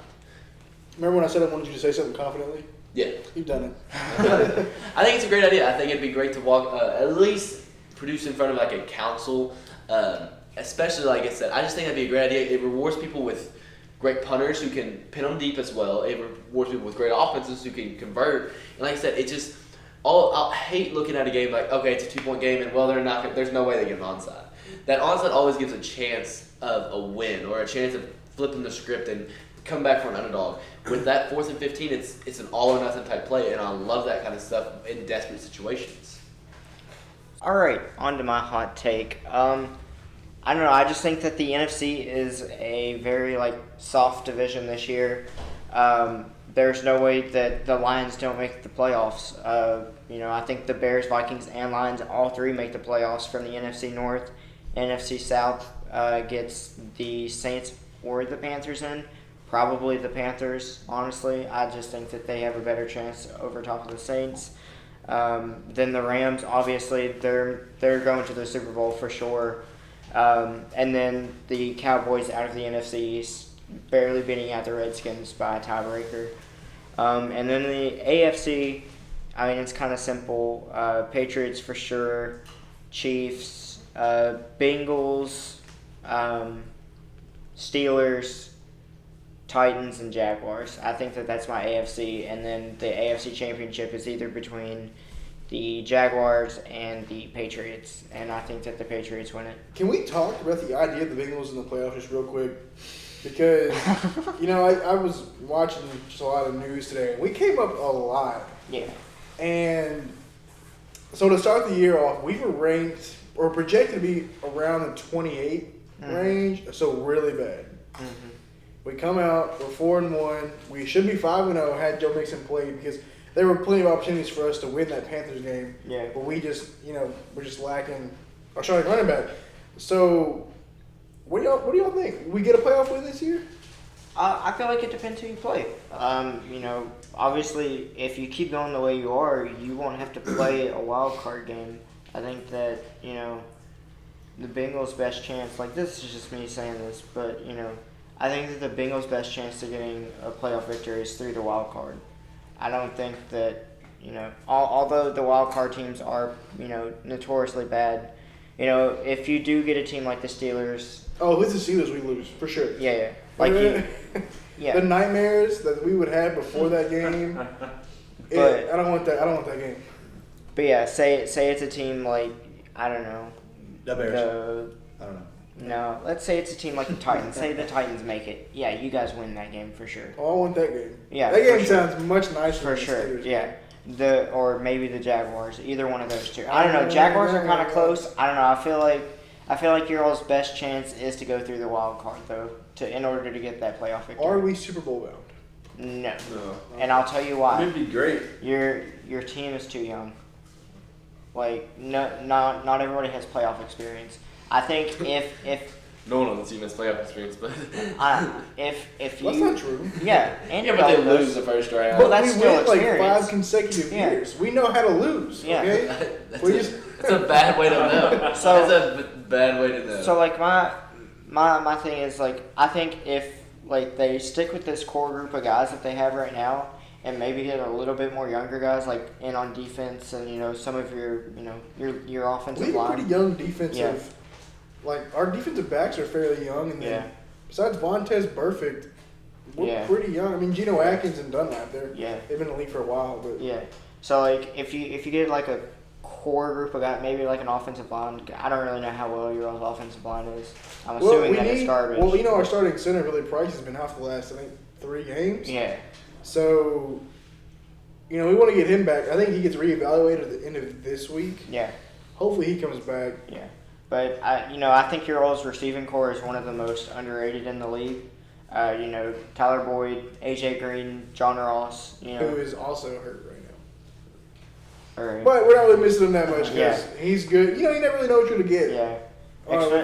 Remember when I said I wanted you to say something confidently? Yeah. You've done it. I think it's a great idea. I think it'd be great to walk, at least produce in front of like a council, especially like I said. I just think that'd be a great idea. It rewards people with great punters who can pin them deep as well. It rewards people with great offenses who can convert. And like I said, it just I hate looking at a game like, okay, it's a 2-point game, and well, there's no way they get an onside. That onside always gives a chance of a win or a chance of flipping the script and come back for an underdog. With that 4th and 15, it's an all or nothing type play, and I love that kind of stuff in desperate situations. All right, on to my hot take. I don't know. I just think that the NFC is a very soft division this year. There's no way that the Lions don't make the playoffs. I think the Bears, Vikings, and Lions all three make the playoffs from the NFC North. NFC South gets the Saints or the Panthers in. Probably the Panthers, honestly. I just think that they have a better chance over top of the Saints. Then the Rams, obviously, they're going to the Super Bowl for sure. And then the Cowboys out of the NFC East, barely beating out the Redskins by a tiebreaker. And then the AFC, it's kind of simple. Patriots for sure, Chiefs, Bengals, Steelers, Titans, and Jaguars. I think that that's my AFC. And then the AFC Championship is either between the Jaguars and the Patriots, and I think that the Patriots win it. Can we talk about the idea of the Bengals in the playoffs just real quick? Because, I was watching just a lot of news today, and we came up a lot. Yeah. And so to start the year off, we were ranked or projected to be around the 28 range, so really bad. Mm-hmm. We come out, we're 4-1. We should be 5-0 had Joe Mixon played because there were plenty of opportunities for us to win that Panthers game. Yeah. But we just, we're just lacking our starting running back. So, what do y'all think? We get a playoff win this year? I feel like it depends who you play. Obviously, if you keep going the way you are, you won't have to play a wild card game. I think that, the Bengals' best chance, this is just me saying this, but, I think that the Bengals' best chance to getting a playoff victory is through the wild card. I don't think that, although the wild card teams are, notoriously bad, if you do get a team like the Steelers. Oh, with the Steelers, we lose, for sure. Yeah. The nightmares that we would have before that game. I don't want that. I don't want that game. But yeah, say it's a team like, I don't know. The Bears. I don't know. No, let's say it's a team like the Titans. Say the Titans make it. Yeah, you guys win that game for sure. Oh, I want that game. Yeah, that game sure. sounds much nicer. For than the sure. Steelers. Yeah, or maybe the Jaguars. Either one of those two. I don't know. Jaguars are kind of close. I don't know. I feel like your all's best chance is to go through the wild card though, in order to get that playoff victory. Are we Super Bowl bound? No. No. And I'll tell you why. It'd be great. Your team is too young. Not everybody has playoff experience. I think if No one on the team has playoff experience, but if you That's not true. yeah, and yeah, but they Dallas- lose the first round. Well, that's we still win experience. 5 consecutive Yeah. years. We know how to lose. Yeah. Okay. That's a bad way to know. So- that's a bad way to know. So my thing is I think if they stick with this core group of guys that they have right now, and maybe get a little bit more younger guys in on defense, and some of your offensive We have a line. pretty young defensive. Our defensive backs are fairly young, and then Yeah. besides Vontez Burfict, we're Yeah. pretty young. I mean, Geno Atkins and Dunlap, Yeah. they've been in the league for a while, but Yeah. So if you get a core group of guys, maybe an offensive line. I don't really know how well your offensive line is. I'm assuming that it's garbage. Well, our starting center, Billy Price, has been out for the last, I think, 3 games. Yeah. So, we want to get him back. I think he gets reevaluated at the end of this week. Yeah. Hopefully he comes back. Yeah. But I think your all's receiving core is one of the most underrated in the league. Tyler Boyd, AJ Green, John Ross. Who is also hurt right now. Or, But we're not really missing him that much because Yeah. he's good. You never really know what you're going to get yeah.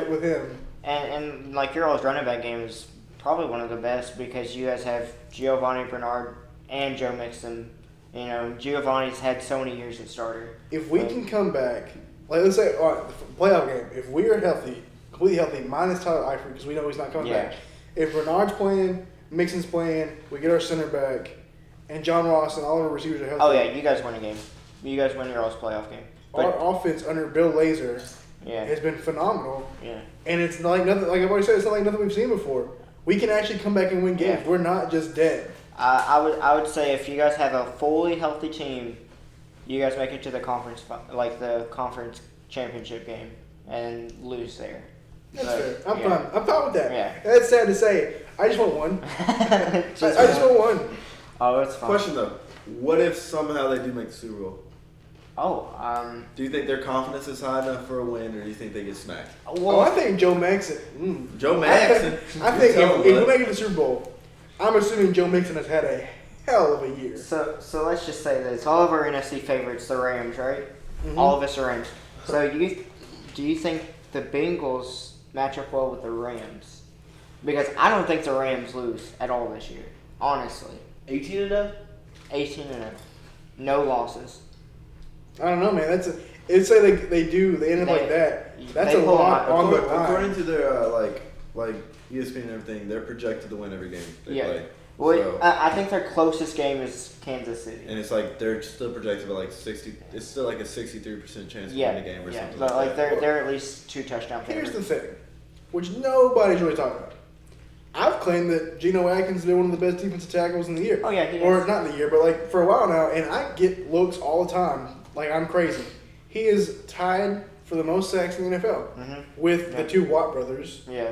with him. And your all's running back game is probably one of the best because you guys have Giovanni Bernard and Joe Mixon. You know, Giovanni's had so many years at starter. If we can come back, like let's say, all right, the playoff game, if we are healthy, completely healthy, minus Tyler Eifert, because we know he's not coming Yeah. back. If Bernard's playing, Mixon's playing, we get our center back, and John Ross and all of our receivers are healthy. Oh, yeah, you guys win a game. You guys win your last playoff game. But, Our offense under Bill Lazor yeah, has been phenomenal, yeah. and it's like nothing. Like I've already said, it's not like nothing we've seen before. We can actually come back and win games. Yeah. We're not just dead. I would say if you guys have a fully healthy team, you guys make it to the conference championship game and lose there. That's But, fair. I'm yeah. fine. I'm fine with that. Yeah. That's sad to say. I just want one. I just want one. Oh, it's fine. Question though, what if somehow they do make the Super Bowl? Oh, Do you think their confidence is high enough for a win, or do you think they get smacked? Oh, I think Joe Mixon. Joe I Mixon. think Tell if him, we bud. make it to the Super Bowl, I'm assuming Joe Mixon has had a hell of a year. so let's just say this: all of our NFC favorites, the Rams, right? Mhm. All of us are Rams. So do you think the Bengals match up well with the Rams? Because I don't think the Rams lose at all this year. Honestly, 18-0. 18-0, no losses. I don't know, man. It's say they end up They- like that. That's they a pull lot them out. on the line. According to their like ESPN and everything, they're projected to win every game they Yeah. play. Well, So- I think their closest game is Kansas City. And it's like they're still projected at like 60. It's still like a 63% chance to Yeah, win the game or yeah, something but like like that. they're at least 2 touchdown Here's favorites. the thing, which nobody's really talking about. I've claimed that Geno Atkins has been one of the best defensive tackles in the year. Oh, yeah, he Or is. not in the year, but like for a while now, and I get looks all the time. Like I'm crazy. He is tied for the most sacks in the NFL Mhm. with Yeah. the two Watt brothers. Yeah,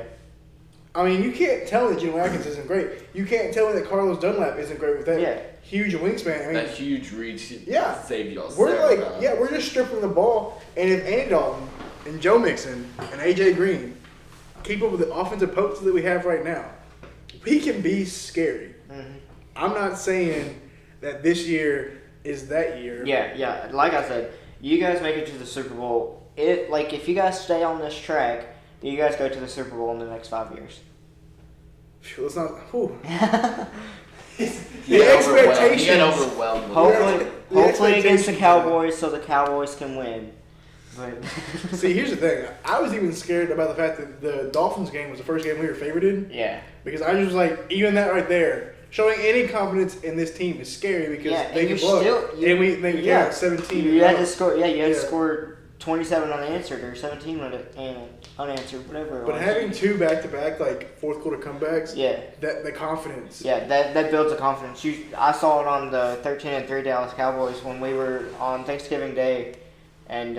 I mean, you can't tell me that Geno Atkins isn't great. You can't tell me that Carlos Dunlap isn't great with that Yeah. huge wingspan. I mean, That huge reach Yeah. saved y'all. we're several like, times. yeah, we're just stripping the ball. And if Andy Dalton and Joe Mixon and AJ Green keep up with the offensive potency that we have right now, we can be scary. Mhm. I'm not saying that this year is that year. yeah. Like I said, you guys make it to the Super Bowl. If you guys stay on this track, you guys go to the Super Bowl in the next 5 years. Phew, let's not. Whew. He got overwhelmed. He expectations. got overwhelmed. Hopefully, the hopefully against the expectations, Cowboys, so the Cowboys can win. But See, here's the thing. I was even scared about the fact that the Dolphins game was the first game we were favored in. yeah, Because I was like, even that right there, showing any confidence in this team is scary because Yeah, they and can you blow. still- you- And they yeah. got 17. you had to and score. Yeah, you had to Yeah. score 27 unanswered or 17 unanswered, whatever. it But was. having two back-to-back like fourth quarter comebacks, yeah. that the confidence. Yeah, that builds a confidence. I saw it on the 13-3 Dallas Cowboys when we were on Thanksgiving Day, and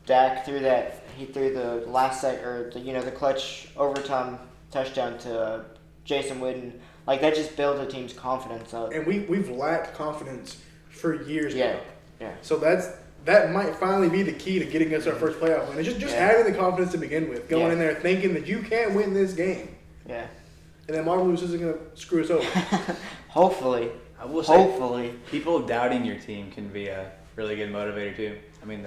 Dak threw that. He threw the last set or the clutch overtime touchdown to Jason Witten. Like that just builds a team's confidence up. And we've lacked confidence for years Yeah, now. yeah. So that might finally be the key to getting us our first playoff win. It's just Yeah. having the confidence to begin with, going Yeah. in there thinking that you can win this game, Yeah. and then Marvel Lewis isn't gonna screw us over. Hopefully. I will say, Hopefully. people doubting your team can be a really good motivator too. I mean,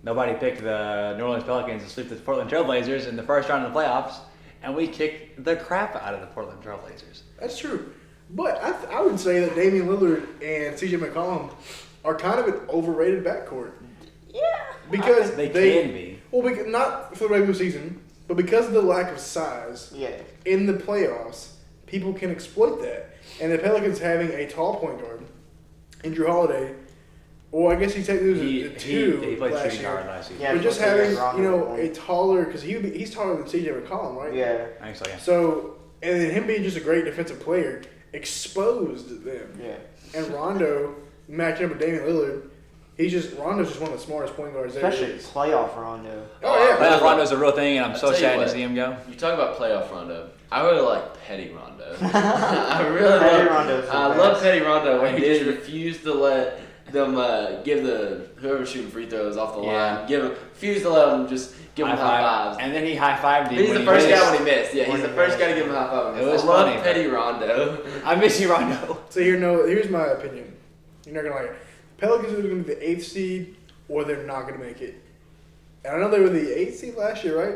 nobody picked the New Orleans Pelicans to sweep the Portland Trailblazers in the first round of the playoffs, and we kicked the crap out of the Portland Trailblazers. That's true. But I would say that Damian Lillard and CJ McCollum are kind of an overrated backcourt. Yeah. Because They can be. Well, because, not for the regular season, but because of the lack of size Yeah. in the playoffs, people can exploit that. And the Pelicans having a tall point guard in Drew Holiday, well, I guess he technically was a two He played last shooting year. guard last year. Yeah. But just supposed to be having, Rondo. a taller, because he's taller than CJ McCollum, right? Yeah. I think so, yeah. So, and then him being just a great defensive player exposed them. Yeah. And Rondo matching up with Damian Lillard, Rondo's just one of the smartest point guards there Especially is. playoff Rondo. Oh yeah. Playoff Rondo's a real thing, and I'm I'll so tell you sad to what. see him go. You talk about playoff Rondo. I really like Petty Rondo. I really Petty love. Rondo's the I best. love Petty Rondo when I he just did. refused to let them give whoever's shooting free throws off the Yeah. line. Refused to let them just give them high fives. And then he high fived you. He's when the he first missed. guy when he missed. Yeah, he's When the he first guy to missed. give him a high five. It was I love funny, Petty Rondo. I miss you, Rondo. So here's my opinion. You're not gonna like it. Pelicans are gonna be the 8th seed, or they're not gonna make it. And I know they were the 8th seed last year, right?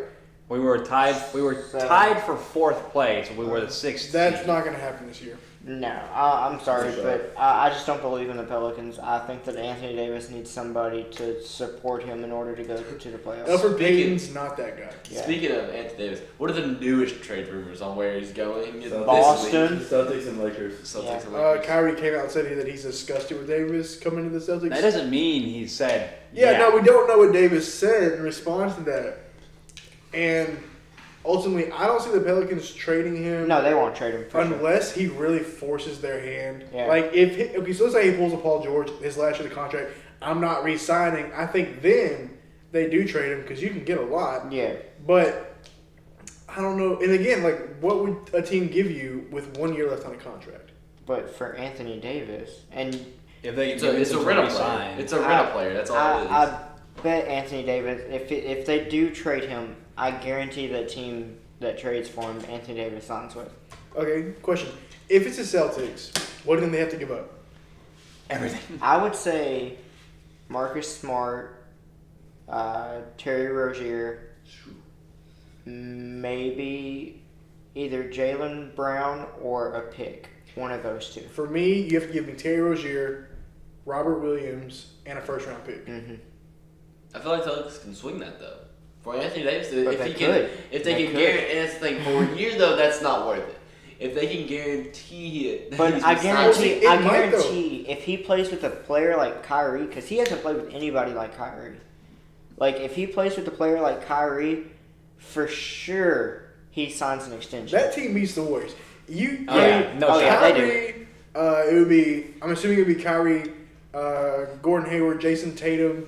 We were tied. We were tied for fourth place. We were the sixth. That's seed. not going to happen this year. No, I'm sorry, For sure. but I just don't believe in the Pelicans. I think that Anthony Davis needs somebody to support him in order to go to the playoffs. Alfred Payton's not that guy. Yeah. Speaking of Anthony Davis, what are the newest trade rumors on where he's going? This Boston. week? Celtics and Lakers. Celtics and Lakers. Kyrie came out and said that he's disgusted with Davis coming to the Celtics. That doesn't mean he said. Yeah, no, we don't know what Davis said in response to that. And ultimately, I don't see the Pelicans trading him No, they won't trade him for sure. unless he really forces their hand. Yeah. Like, okay, so let's say he pulls a Paul George his last year of the contract. I'm not re-signing. I think then they do trade him because you can get a lot. Yeah, But I don't know. And again, like, what would a team give you with 1 year left on a contract? but for Anthony Davis, and If they It's a rental player. It's a rental player. That's all it is. I bet Anthony Davis, if they do trade him, I guarantee the team that trades for him, Anthony Davis signs with. Okay, question. If it's the Celtics, what do you think they have to give up? everything. I would say Marcus Smart, Terry Rozier, maybe either Jaylen Brown or a pick. One of those two. For me, you have to give me Terry Rozier, Robert Williams, and a first-round pick. Mm-hmm. I feel like Celtics can swing that though. For Anthony Davis, But if they he could. if They they can could. guarantee, and that's the thing, for a year though, that's not worth it. If they can guarantee it, that But he's I been signed- guarantee, if he plays with a player like Kyrie, because he hasn't played with anybody like Kyrie. Like, if he plays with a player like Kyrie, for sure he signs an extension. That team beats the Warriors. You, Oh, yeah. No shot. they do. Kyrie, it would be. I'm assuming it would be Kyrie, Gordon Hayward, Jason Tatum,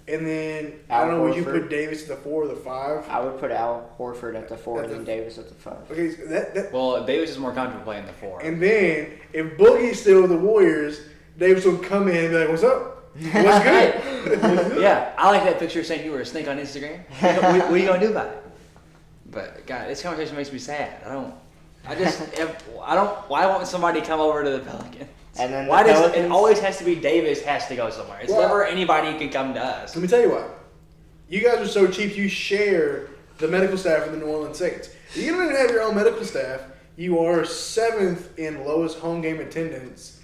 and then I Al don't know. Would you Horford. put Davis at the 4 or the 5? I would put Al Horford at the 4 At and the- then Davis at the 5. Okay, so that Well, Davis is more comfortable playing the 4. and then if Boogie's still with the Warriors, Davis will come in and be like, "What's up? What's good?" Yeah, I like that picture saying you were a snake on Instagram. What are you gonna do about it? But God, this conversation makes me sad. Why won't somebody come over to the Pelicans? And then Why the does it Pelicans- always has to be Davis has to go somewhere? It's Well- never anybody who can come to us. Let me tell you why. You guys are so cheap. You share the medical staff of the New Orleans Saints. You don't even have your own medical staff. You are 7th in lowest home game attendance,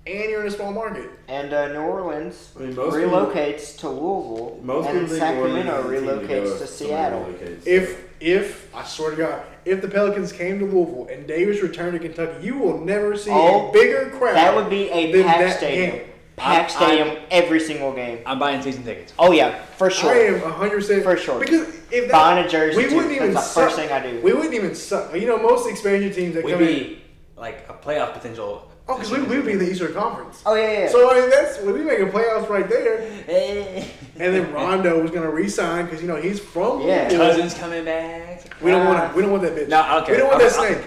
and you're in a small market. And New Orleans I mean, most relocates to Louisville, Most and people think New Orleans Sacramento is the team to relocates go to if Seattle. somebody relocates. If I swear to God, if the Pelicans came to Louisville and Davis returned to Kentucky, you will never see Oh, a bigger crowd. That would be a than packed that stadium. game. Packed stadium every single game. I'm buying season tickets. Oh yeah, for sure. I am 100% For sure. because if that, Buying a jersey, we too. wouldn't even That's the suck. first thing I do. We wouldn't even suck. You know, most expansion teams that We'd come in. be like a playoff potential. Oh, because we would be in the Eastern Conference. Oh yeah. So I mean, that's we making playoffs right there. Eh. And then Rondo was gonna resign because he's from Yeah. Louisville. Cousins coming back. We don't want that bitch. No, I don't care. We don't want that snake.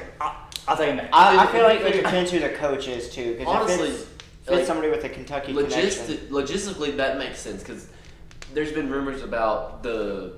I'll take him back. I feel like If- it depends who the coach is too. Because Honestly, if it's like, somebody with a Kentucky connection. Logistically, that makes sense because there's been rumors about the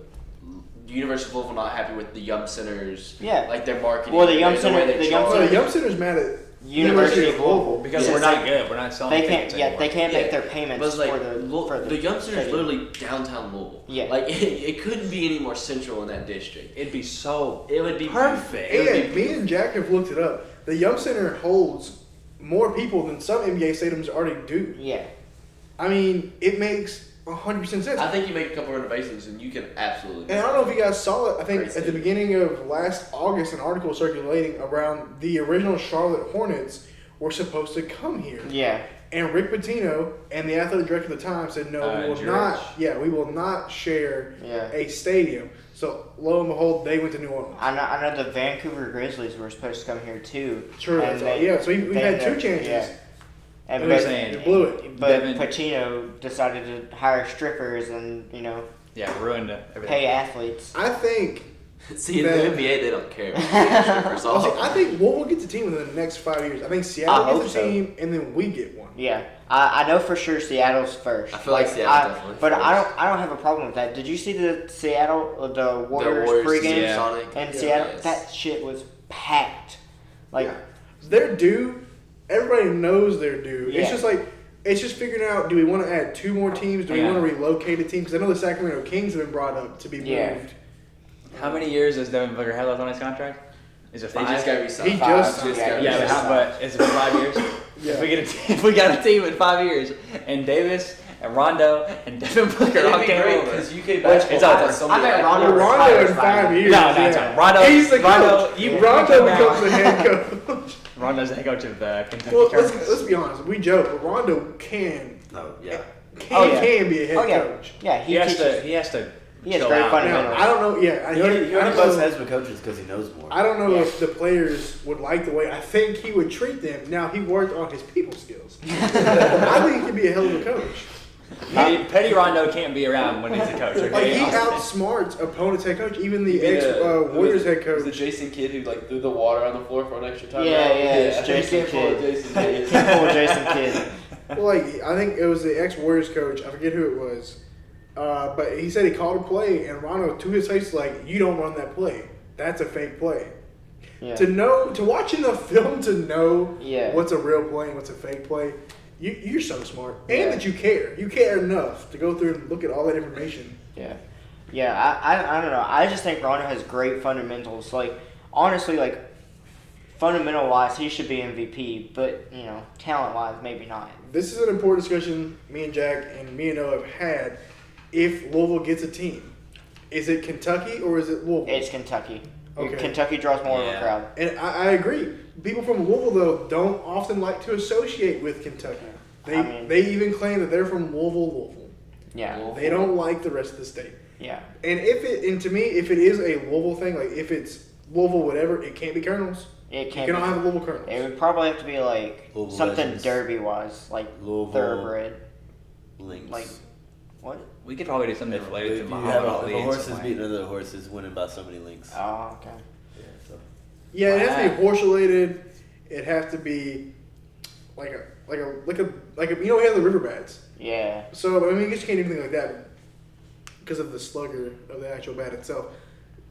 University of Louisville not happy with the Yum Centers. Yeah. Like their marketing. Well, the way Yum they Center- the Yum charge. So the Yum Center's mad at University of Louisville. Because Yes. we're not good. We're not selling They can't. tickets Yeah, anymore. they can't Yeah. make their But payments it's like for the Yum Center is stadium. literally downtown Louisville. Yeah. Like it couldn't be any more central in that district. It'd be so It would be perfect. It would And be me and Jack have looked it up. The Yum Center holds more people than some NBA stadiums already do. Yeah. I mean, it makes 100% sense. I think you make a couple renovations and you can absolutely. And I don't know if you guys saw it. I think Great at the stadium. beginning of last August, an article circulating around the original Charlotte Hornets were supposed to come here. Yeah. And Rick Pitino and the athletic director at the time said, no, we will George. not. Yeah, we will not share Yeah. a stadium. So lo and behold, they went to New Orleans. I know the Vancouver Grizzlies were supposed to come here too. True. and That's all. Yeah. So we've they had ended 2 up- chances. yeah. And What are you saying? You blew it. But Devin- Pacino decided to hire strippers and Yeah, ruined everything. pay athletes. I think. See, in That- the NBA, they don't care. Strippers I'll say, off. I think we'll get the team within the next 5 years. I think Seattle I hope gets the so. team, and then we get one. Yeah, I know for sure Seattle's first. I feel like Seattle's I- definitely But first. I don't have a problem with that. Did you see the the Warriors, Warriors pregame yeah. Sonic. in Yeah. Seattle? Yes. That shit was packed. Like Yeah. They're due. Everybody knows they're due. It's Yeah. just like it's just figuring out. Do we want to add 2 more teams? Do we Yeah. want to relocate a team? Because I know the Sacramento Kings have been brought up to be Yeah. moved. How many years does Devin Booker have left on his contract? Is it They 5? just got re-signed. He just- Yeah, but is it for 5 years? Yeah. If we got a team in 5 years, and Davis and Rondo and Devin Booker all It'd be came great over. because UK basketball It's over. has so many I bet athletes. Rondo Rondo in retires 5 years. No, it's yeah. not. Rondo- He's the Rondo- coach. you- Rondo we come becomes out. the head coach. Rondo's the head coach of the Kentucky Well, Colonels. let's be honest. We joke, but Rondo can No, yeah. Oh, yeah. be a head Oh yeah, coach. yeah. He has teaches- to. He has to. He has chill great out. fundamentals. Now, I don't know. Yeah, He only I don't butts know. heads with coaches because he knows more. I don't know Yeah. if the players would like the way. I think he would treat them. Now he worked on his people skills. I think he could be a hell of a coach. Petty Rondo can't be around when he's a coach. Like Okay? he outsmarts opponents' head coach, even the You mean, ex who Warriors was head it? Was coach. the Jason Kidd who like threw the water on the floor for an extra time? Yeah, it's Jason You can't pull a Kidd. Jason Kidd. Can't pull Jason Kidd. Well, like I think it was the ex Warriors coach. I forget who it was, but he said he called a play, and Rondo to his face like, "You don't run that play. That's a fake play." Yeah. To watch enough film to know Yeah. what's a real play and what's a fake play, you're so smart, Yeah. and that you care. You care enough to go through and look at all that information. Yeah, yeah. I don't know. I just think Rondo has great fundamentals. Like honestly, like fundamental wise, he should be MVP. But talent wise, maybe not. This is an important discussion me and Jack and me and Noah have had. If Louisville gets a team, is it Kentucky or is it Louisville? It's Kentucky. Okay. Kentucky draws more of a Yeah. crowd. And I agree. People from Louisville, though, don't often like to associate with Kentucky. They even claim that they're from Louisville. Yeah, They don't like the rest of the state. yeah. And to me, if it is a Louisville thing, like if it's Louisville, whatever, it can't be Colonels. It You can't. cannot Be. have Louisville Colonels. It would probably have to be like Louisville something Legends. derby wise, like Louisville thoroughbred. Links. Like what? We could probably do something related if to you Muhammad have Ali. if a in horse some is way. beating other horses, winning by so many links. Oh, okay. Yeah, so. Yeah, it has to be horse related. It has to be like a you know we have the river bats. Yeah. So I mean, I guess you can't do anything like that because of the slugger of the actual bat itself.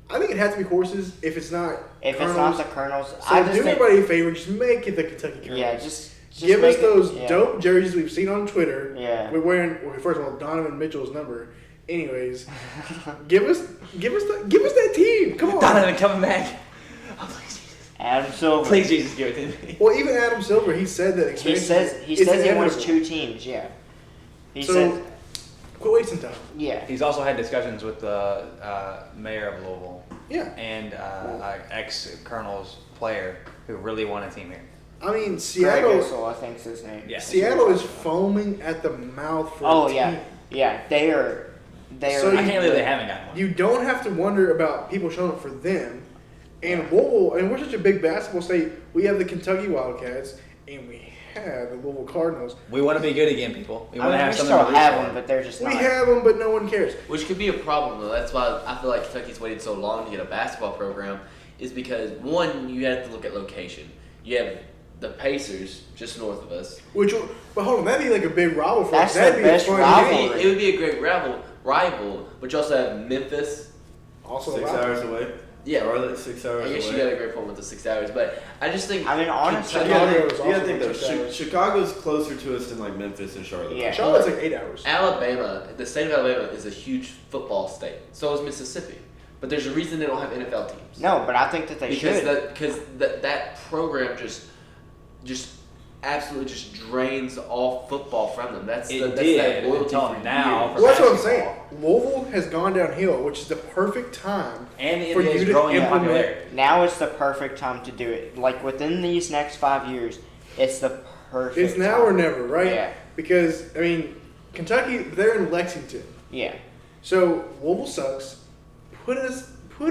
I think it has to be horses. If it's not, If Colonels, it's not the Colonels, so I just do think. everybody a favor. Just make it the Kentucky Colonels. Yeah, just give make us those it, yeah. dope jerseys we've seen on Twitter. Yeah. We're wearing. Well, first of all, Donovan Mitchell's number. Anyways, give us that team. Come on. Donovan coming back. Oh, please, Jesus. Adam Silver. Please, Jesus, give it to me. Well, even Adam Silver, he said that He expansion says he is says he wants inevitable. 2 teams. Yeah. He So, says quit wasting time. yeah. He's also had discussions with the mayor of Louisville Yeah. and ex-Colonels player who really want a team here. I mean, Greg Seattle. Issel, I think's his name. Yeah. Seattle is foaming at the mouth for Oh a team. yeah, yeah. They are. So I can't believe they haven't gotten one. You don't have to wonder about people showing up for them. And Louisville, and we're such a big basketball state. We have the Kentucky Wildcats, and we have the Louisville Cardinals. We want to be good again, people. We I want to mean, have we something still to root have for. them, but they're just We not. have them, but no one cares. Which could be a problem though. That's why I feel like Kentucky's waited so long to get a basketball program. Is because one, you have to look at location. You have the Pacers just north of us. But hold on, that'd be like a big rival for That's us. That'd the be best a fun rivalry. game. It would be a great rival, but you also have Memphis. Also, 6 a rival. hours away. Yeah. Charlotte, 6 hours I guess away. you got a great point with the 6 hours, but I just think. I mean, honestly, Kentucky- Chicago is You gotta also think though, 6 hours. Chicago's closer to us than like Memphis and Charlotte. Yeah. Charlotte's like 8 hours. Alabama, the state of Alabama is a huge football state. So is Mississippi. But there's a reason they don't have NFL teams. No, but I think that they Because should. that program just absolutely just drains all football from them. That's It that's did that loyalty until for now years. for Well, that's what I'm basketball. saying. Louisville has gone downhill, which is the perfect time And the for NBA you is to growing in implement. popularity. Now is the perfect time to do it. Like within these next 5 years, it's the perfect. It's now time. or never, right? Yeah. Because I mean, Kentucky, they're in Lexington, Yeah. so Louisville sucks. Put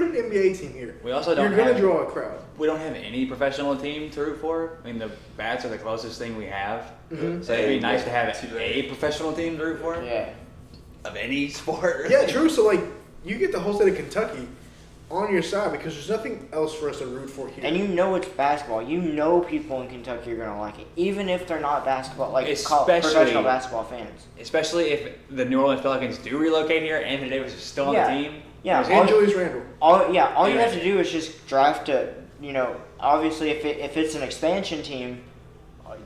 an NBA team here. We also don't You're gonna have- draw a crowd. We don't have any professional team to root for. I mean, the Bats are the closest thing we have. Mhm. So it'd be nice to have Too a professional team to root for Yeah. of any sport. really. Yeah, true. So like, you get the whole state of Kentucky on your side because there's nothing else for us to root for here. And you know it's basketball. You know people in Kentucky are gonna like it, even if they're not basketball, like Especially- professional basketball fans. Especially if the New Orleans Pelicans do relocate here, Anthony Davis is still on Yeah. the team. Yeah. and Julius Randle. All you Anyway. have to do is just draft a. Obviously, if it's an expansion team,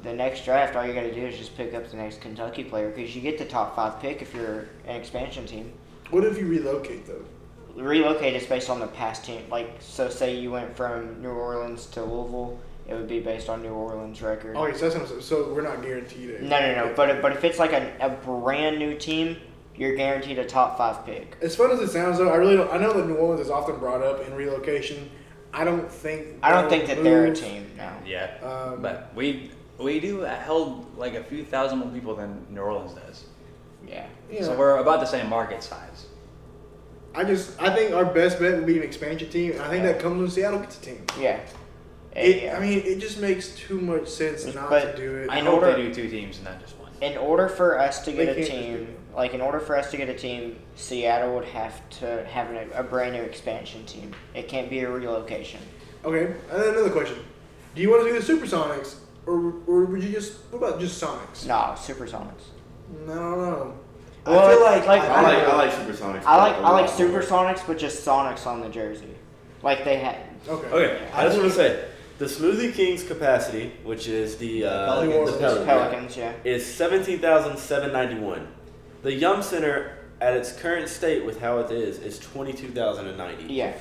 the next draft, all you got to do is just pick up the next Kentucky player because you get the top 5 pick if you're an expansion team. What if you relocate though? relocate is based on the past team. Like, so say you went from New Orleans to Louisville, it would be based on New Orleans record. Okay, so so we're not guaranteed it. No. But if it's like a brand new team, you're guaranteed a top 5 pick. As fun as it sounds, though, I really don't. I know that New Orleans is often brought up in relocation. I don't think that they're a move. team. No. Yeah, but we do held like a few thousand more people than New Orleans does. Yeah. Yeah. So we're about the same market size. I think our best bet would be an expansion team, and I think that comes when Seattle gets a team. Yeah. I mean, it just makes too much sense not But to do it. I In hope order- they do 2 teams and not just one. In order for us to get They a can't team, Seattle would have to have a brand new expansion team. It can't be a relocation. Okay, and then another question: do you want to do the Supersonics, or would you just what about just Sonics? No, Supersonics. No. Well, I feel like I like Supersonics. I like Supersonics, but just Sonics on the jersey, like they had. Okay. Okay, I just want to say the Smoothie Kings capacity, which is the Pelicans. Pelicans, yeah. is 17,791. The Yum Center at its current state with how it is 22,090. Yeah.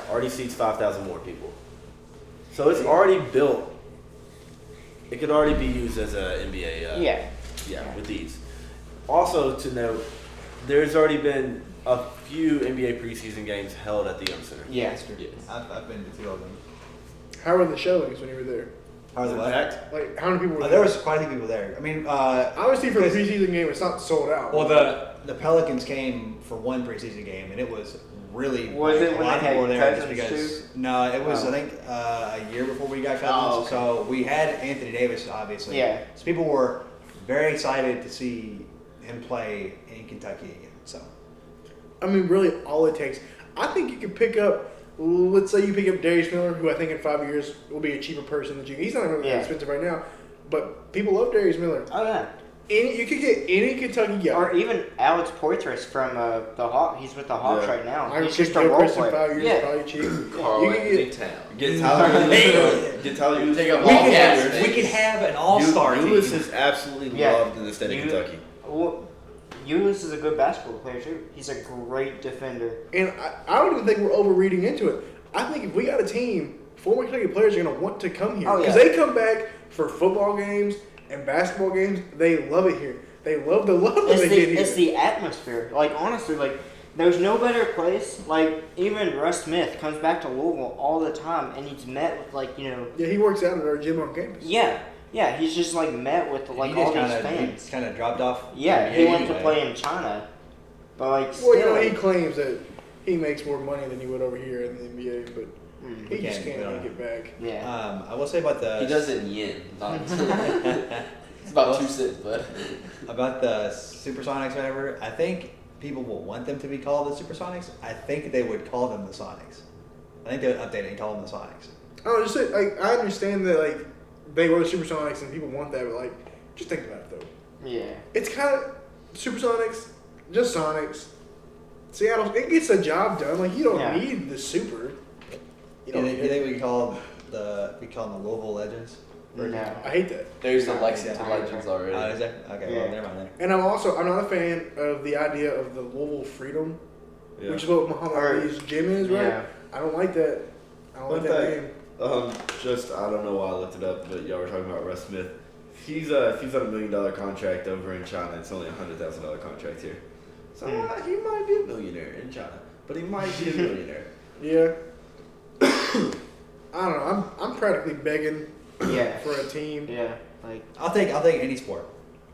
Already seats 5,000 more people. So it's already built. It could already be used as a NBA. Yeah. With these. Also to note, there's already been a few NBA preseason games held at the Yum Center. Yeah. I've been to 2 of them. How were the showings when you were there? How was it? Packed? Like, how many people were There there? was quite a few people there. I mean, Obviously, for the preseason game, it's not sold out. well, the Pelicans came for one preseason game, and it was really Was it a when lot they of people had were there just Cousins because. No, it was Oh. I think a year before we got Cousins. Oh, okay. So we had Anthony Davis, obviously. Yeah. So people were very excited to see him play in Kentucky again. So I mean, really, all it takes. I think you could pick up. Let's say you pick up Darius Miller, who I think in 5 years will be a cheaper person than you. He's not really that Yeah. expensive right now, but people love Darius Miller. Oh yeah. You could get any Kentucky guy. Or even Alex Poitras from the Hawks. He's with the Hawks Yeah. right now. I He's could just a get role Chris in player. 5 years, Yeah. probably cheap. Carl You can Anthony get- Town. Get Tyler Lewis. Get Tyler Lewis. Take up we all could gas have space. an all-star team. Lewis is absolutely Yeah. loved in the state of You- Kentucky. Well, Euless is a good basketball player too. He's a great defender. And I don't even think we're overreading into it. I think if we got a team, former Kentucky players are going to want to come here. Oh, Because yeah. they come back for football games and basketball games. They love it here. They love the love that they get here. It's the atmosphere. Like honestly, like there's no better place. Like even Russ Smith comes back to Louisville all the time, and he's met with like Yeah, he works out at our gym on campus. yeah, he's just like met with like all these fans. Kind of dropped off. Yeah, he went to anyway. play in China, but like Well, still, he claims that he makes more money than he would over here in the NBA, but Mm. he just We can't don't make it back. yeah. I will say about the He does it in yen. Not it's about 2 cents, but about the Supersonics, whatever. I think people will want them to be called the Supersonics. I think they would call them the Sonics. I think they would update it and call them the Sonics. Oh, just like I understand that like they were the Supersonics and people want that, but like just think about it though. Yeah. It's kind of Supersonics, just Sonics. Seattle, it gets the job done. Like you don't Yeah. need the super. You You don't think, need you it. think we call them the Louisville Legends? No. I hate that. there's the Yeah. Lexington Yeah. Legends already. Is that okay? Yeah. Well, never mind then. And I'm not a fan of the idea of the Louisville Freedom, which is what Muhammad Or- Ali's gym is, right? Yeah. I don't like that. I don't like Fun that fact. name. I don't know why I looked it up, but y'all were talking about Russ Smith. He's on $1 million contract over in China. It's only $100,000 contract here. So he might be a millionaire in China, but he might be a millionaire. Yeah. I don't know. I'm practically begging Yeah. for a team. Yeah. Like I'll take any sport.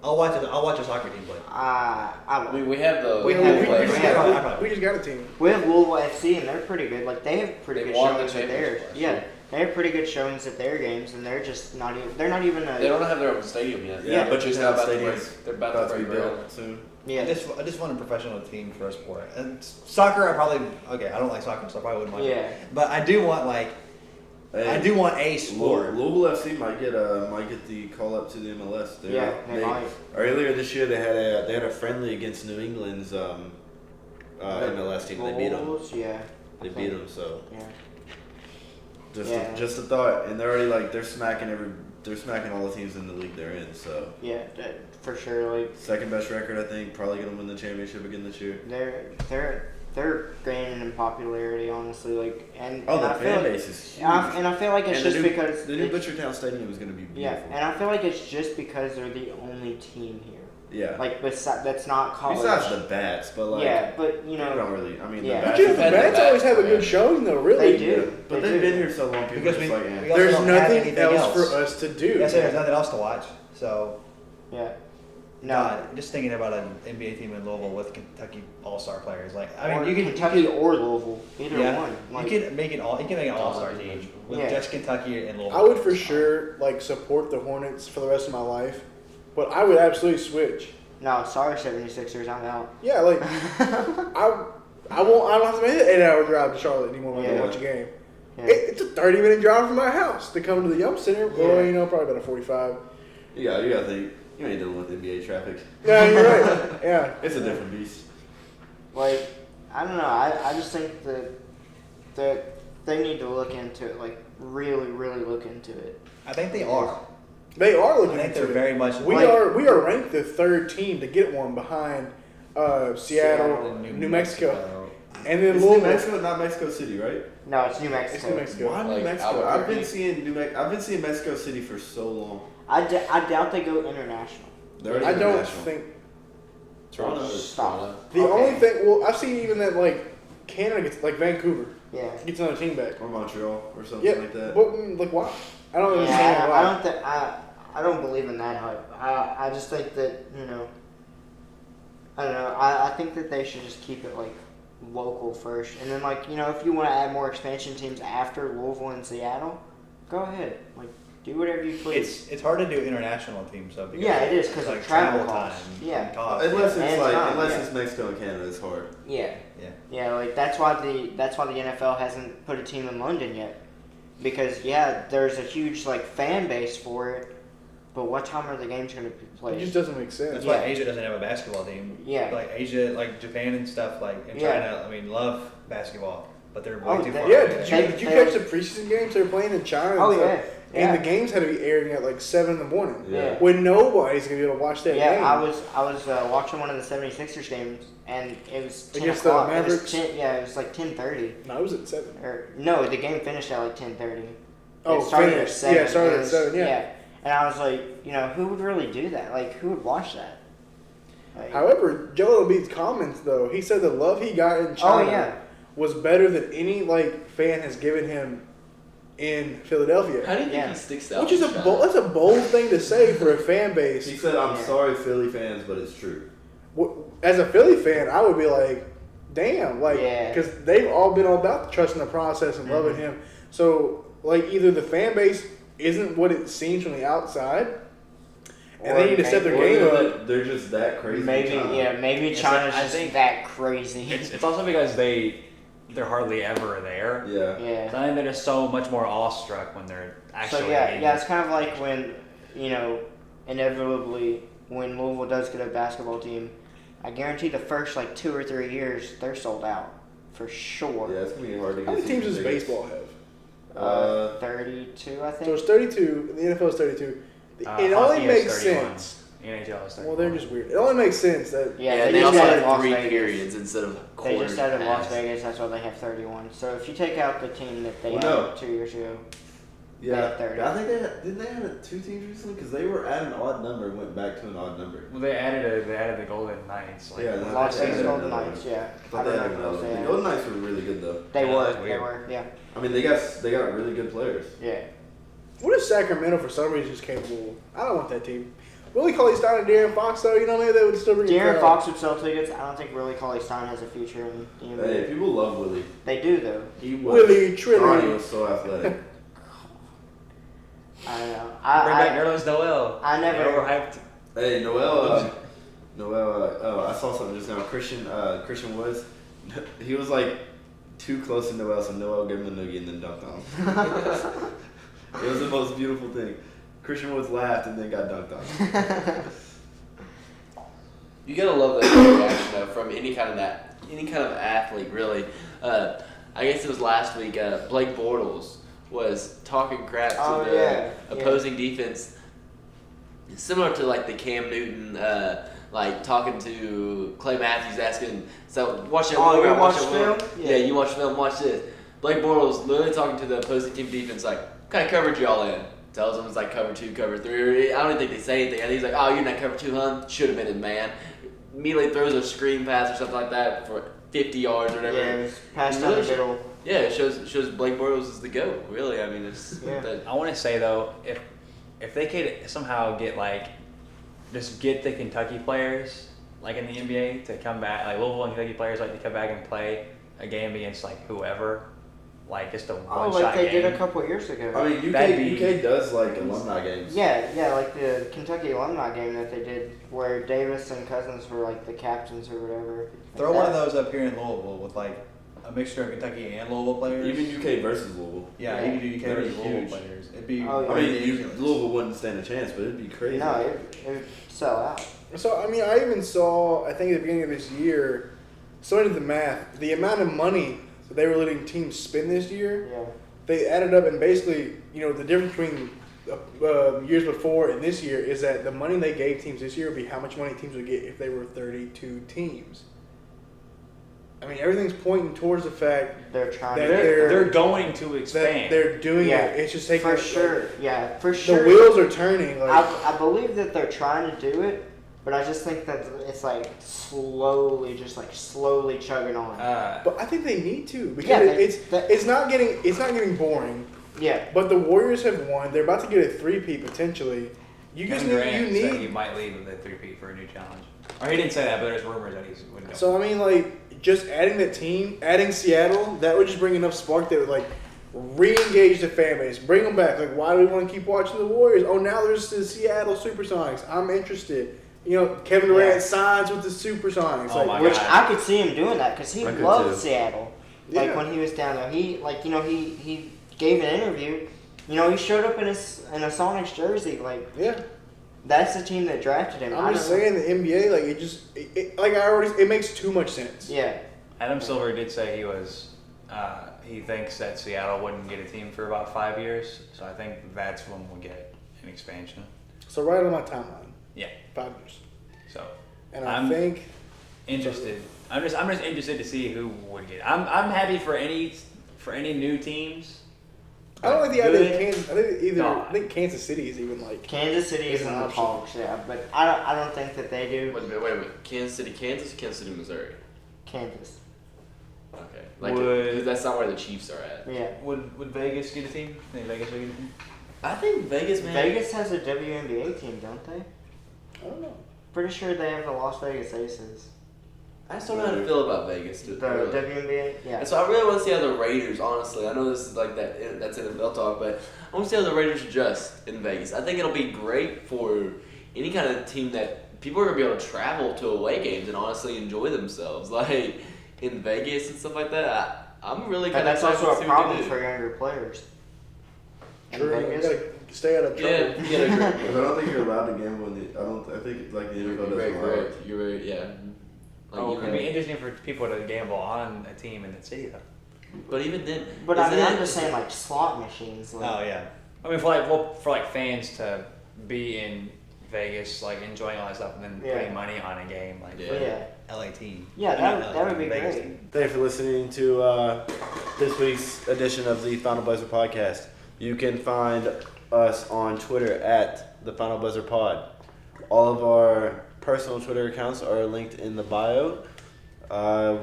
I'll watch a soccer team play. I I mean, we have the We We, have- players. we have- we just got a team. We have Louisville FC, and they're pretty good. Like they have pretty They good won the showings at theirs. championship last Yeah, year. they have pretty good showings at their games, and they're just not even. They're not even. They don't have their own stadium yet. Yeah, but just now about to stadium's break. They're about about to to be break ground. built soon. Yeah. I just want a professional team for a sport. And soccer, I don't like soccer, so I probably wouldn't want Yeah. it. But I do want I do want a sport. Louisville FC might get the call up to the MLS. Yeah, they might. Earlier this year, they had a friendly against New England's MLS team. They beat them. Wolves, yeah. They beat them. So Yeah. just just a thought, and they're already they're smacking all the teams in the league they're in. So Yeah, for sure. Like second best record, I think. Probably gonna win the championship again this year. they're gaining in popularity, honestly. Like, and Oh, and the I feel fan like, base is huge. and I feel like it's And just the new, because the new it's- Butchertown Stadium is going to be yeah, beautiful. and I feel like it's just because they're the only team here. Yeah. Like, that's not college. Besides the bats, but like, yeah, but you don't really. I mean, Yeah. the But bats. you know, have the had Bats always have a man. good showing, though. Really, they do. But They they've do. been here so long, people Because are just we- like, eh. we also there's don't have nothing anything else else. for us to do. Yes, there's nothing else to watch. So, Yeah. No. God, just thinking about an NBA team in Louisville with Kentucky All-Star players, like I or mean, you can Kentucky or Louisville, either yeah, one. Like, you can make it all. You can make an All-Star team with Yeah. just Kentucky and Louisville. I would for sure like support the Hornets for the rest of my life, but I would absolutely switch. no, sorry, 76ers, I'm out. Yeah, like I don't have to make an 8-hour drive to Charlotte anymore when I Yeah. watch a game. Yeah. It's a 30-minute drive from my house to come to the Yum Center. Or, Yeah. probably about a 45. you got to think. You ain't dealing with NBA traffic. Yeah, you're right. Yeah. It's a different beast. Like, I don't know. I just think that they need to look into it. Like, really, really look into it. I think they are. They are I looking think into they're it. very much. We Like- are ranked the 3rd team to get one behind Seattle, New Mexico, and then It's New Louisville. Mexico, not Mexico City, right? No, it's New It's Mexico. New Mexico. Why New Like Mexico? I've been Albuquerque. seeing I've been seeing Mexico City for so long. I doubt they go international. They're already I don't international. think Toronto. Stop. the Okay. only thing. Well, I've seen even that like Canada gets like Vancouver Yeah. gets another team back. Or Montreal or something Yeah, like that. but like why? I don't understand Yeah, why. I don't think I don't believe in that hype. I just think that I don't know. I think that they should just keep it like local first, and then like if you want to add more expansion teams after Louisville and Seattle, go ahead. Like do whatever you please. It's hard to do international teams though. Because Yeah, it is, 'cause of like travel time. costs. Yeah. and cost. Unless And it's like time, unless yeah. it's Mexico and Canada, it's hard. Yeah. Yeah. Like that's why the NFL hasn't put a team in London yet, because there's a huge like fan base for it, but what time are the games going to be It played? just doesn't make sense. That's Yeah. why Asia doesn't have a basketball team. Yeah. Like Asia, like Japan and stuff, like and Yeah. China. I mean, love basketball, but they're way Oh, too they- far. Yeah, away. did They- you they- catch the preseason games they were playing in China? And Oh stuff? yeah. And Yeah. the games had to be airing at like 7 in the morning. Yeah. When nobody's gonna be able to watch that Yeah, game. I was watching one of the 76ers games, and it was 10 Against the o'clock. It was Mavericks? 10, yeah, it was like 10:30. No, it was at 7. Or no, the game finished at like 10:30. Oh, it started finished. at 7. Yeah, it started and at was- 7, yeah. And I was like, who would really do that? Like, who would watch that? Like, However, Joel Embiid's comments though, he said the love he got in China yeah. was better than any like fan has given him in Philadelphia. How do you think Yeah. he sticks out? Which is in China? that's a bold thing to say for a fan base. He said, "I'm Yeah. sorry, Philly fans, but it's true." As a Philly fan, I would be like, damn, like, Yeah. because they've all been all about trusting the process and loving him. So, like, either the fan base isn't what it seems from the outside, and Or they need to step their Or game they're, up. they're just that crazy. maybe, in China. maybe It's China's like- I just think that crazy. It's also because they're hardly ever there. Yeah. Yeah. So I think they're just so much more awestruck when they're actually. So yeah, in. it's kind of like when inevitably when Louisville does get a basketball team, I guarantee the first like 2 or 3 years they're sold out for sure. Yeah, it's gonna be hard to get. How many teams season does tickets. baseball have? 32, I So think. it's 32, the NFL is 32. It Hockey only has makes 31. sense. NHL is 31. Well, they're just weird. It only makes sense that Yeah, they they just also added have Las 3 Vegas. periods instead of They quarters. just added and Las halves. Vegas, that's why they have 31. So if you take out the team that they Well, added no. 2 years ago, Yeah, They have 30. I think didn't they have 2 teams recently because they were at an odd number and went back to an odd number. Well, they added the Golden Knights. Like, Yeah, Las they Vegas added Golden another Knights, one. yeah. But I they don't had know another if one. they The had. Golden Knights were really good though. They Yeah, were, that's they weird. were, yeah. I mean, they got really good players. Yeah. what if Sacramento for some reason just capable? I don't want that team. Willie Cauley Stein and Darren Fox, though, maybe they would still bring a De'Aaron crowd. Fox would sell tickets. I don't think Willie Cauley Stein has a future in the Hey, NBA. people love Willie. They do, though. He was. Willie God, he Trilly. was so athletic. I don't know. Bring back I Nerlens Noel. I never- Overhyped. Hey, Noel. I saw something just now. Christian Woods. He was like too close to Noel, so Noel gave him the noogie and then dunked on him. It was the most beautiful thing. Christian Woods laughed and then got dunked on. You gotta love that reaction though from any kind of athlete, really. I guess it was last week. Blake Bortles was talking crap to Oh, the yeah, opposing defense, similar to like the Cam Newton like talking to Clay Matthews, asking, "So watch that Oh, film, you watch watched that film? Yeah, you watch film, watch this." Blake Bortles literally talking to the opposing team defense, like, "What kind of coverage y'all in?" Tells them it's like cover 2, cover 3. I don't even think they say anything. I think he's like, "Oh, you're not cover 2, huh? Should have been in man." Immediately throws a screen pass or something like that for 50 yards or whatever. Yeah, it was passed down the middle. Yeah, it shows Blake Bortles is the GOAT, really. I mean, it's Yeah. that, I want to say though, if they could somehow get just get the Kentucky players like in the NBA to come back, like Louisville and Kentucky players like to come back and play a game against like whoever, like just a Oh, one-shot like they game. did a couple years ago. I mean, That'd UK be- does like alumni games. Yeah, like the Kentucky alumni game that they did, where Davis and Cousins were like the captains or whatever. Throw one of those up here in Louisville with like a mixture of Kentucky and Louisville players. Even UK versus Louisville. Yeah, Yeah. you could do UK That'd versus be Louisville huge. players. It'd be. Oh, yeah. I mean, ridiculous. Louisville wouldn't stand a chance, but it'd be crazy. No, it would sell out. So, I mean, I even saw, I think at the beginning of this year, so I did the math, the amount of money that they were letting teams spend this year, Yeah. they added up, and basically, the difference between years before and this year is that the money they gave teams this year would be how much money teams would get if they were 32 teams. I mean, everything's pointing towards the fact They're trying That to. They're going to that expand. they're doing Yeah, it. It's just taking for sure. Yeah, for The sure. wheels are turning. Like, I believe that they're trying to do it, but I just think that it's like slowly chugging on. but I think they need to because Yeah, it's not getting boring. Yeah. But the Warriors have won. They're about to get a 3-peat potentially. You just Kevin need. Durant You said he need. might leave with a 3-peat for a new challenge. Or he didn't say that, but there's rumors that he's would go. So I mean, like, just adding that team, adding Seattle, that would just bring enough spark that would like re-engage the fan base, bring them back. Like, why do we want to keep watching the Warriors? Oh, now there's the Seattle SuperSonics. I'm interested. Kevin Durant Yeah. signs with the SuperSonics. Oh like, my Which God. I could see him doing that because he I could loved too. Seattle. Like Yeah. when he was down there, he gave an interview. He showed up in a Sonics jersey. Like yeah. that's the team that drafted him. I'm just saying the NBA, like, it makes too much sense. Yeah. Adam Silver did say he thinks that Seattle wouldn't get a team for about 5 years. So I think that's when we'll get an expansion. So right on my timeline, Yeah. 5 years, So and I'm I think interested. I'm just interested to see who would get. I'm happy for any new teams. I don't like the idea of Good Kansas. I God. think Kansas City is even like. Kansas City is Is in an the option. talks, yeah, but I don't think that they do. wait a minute. Kansas City, Kansas, Kansas City, Missouri. Kansas. Okay. Would- that's not where the Chiefs are at. Yeah. Would Vegas get a team? Think Vegas would get a team? I think Vegas, man. Vegas has a WNBA team, don't they? I don't know. Pretty sure they have the Las Vegas Aces. I just don't know how to feel about Vegas. The Really. WNBA, yeah. And so I really want to see how the Raiders, honestly. I know this is like that's NFL talk, but I want to see how the Raiders adjust in Vegas. I think it'll be great for any kind of team that people are going to be able to travel to away games and honestly enjoy themselves. Like in Vegas and stuff like that. I'm really But kind of that's also a see what they problem do. for younger players. In True. You Vegas. gotta stay out of trouble. Yeah, you gotta agree. But I don't think you're allowed to gamble in the. I think like the You're NFL very doesn't allow it. correct. You're very, yeah. Like, Oh, you it'd know, be interesting for people to gamble on a team in the city, though. but even then, But I mean, isn't I'm it- just saying, like slot machines. Like, Oh yeah. I mean, for fans to be in Vegas, like enjoying all that stuff, and then Yeah. putting money on a game, like Yeah. yeah. LA team. Yeah, that would be Vegas great. team. Thank you for listening to this week's edition of the Final Buzzer podcast. You can find us on Twitter at the Final Buzzer Pod. All of our personal Twitter accounts are linked in the bio.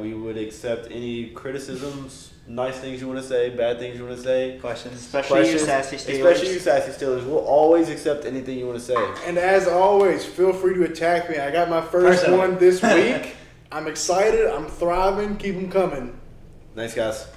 We would accept any criticisms, nice things you want to say, bad things you want to say. Questions. Especially you, Questions, sassy Steelers. especially you sassy Steelers. We'll always accept anything you want to say. And as always, feel free to attack me. I got my first Personally. one this week. I'm excited. I'm thriving. Keep them coming. Thanks, guys.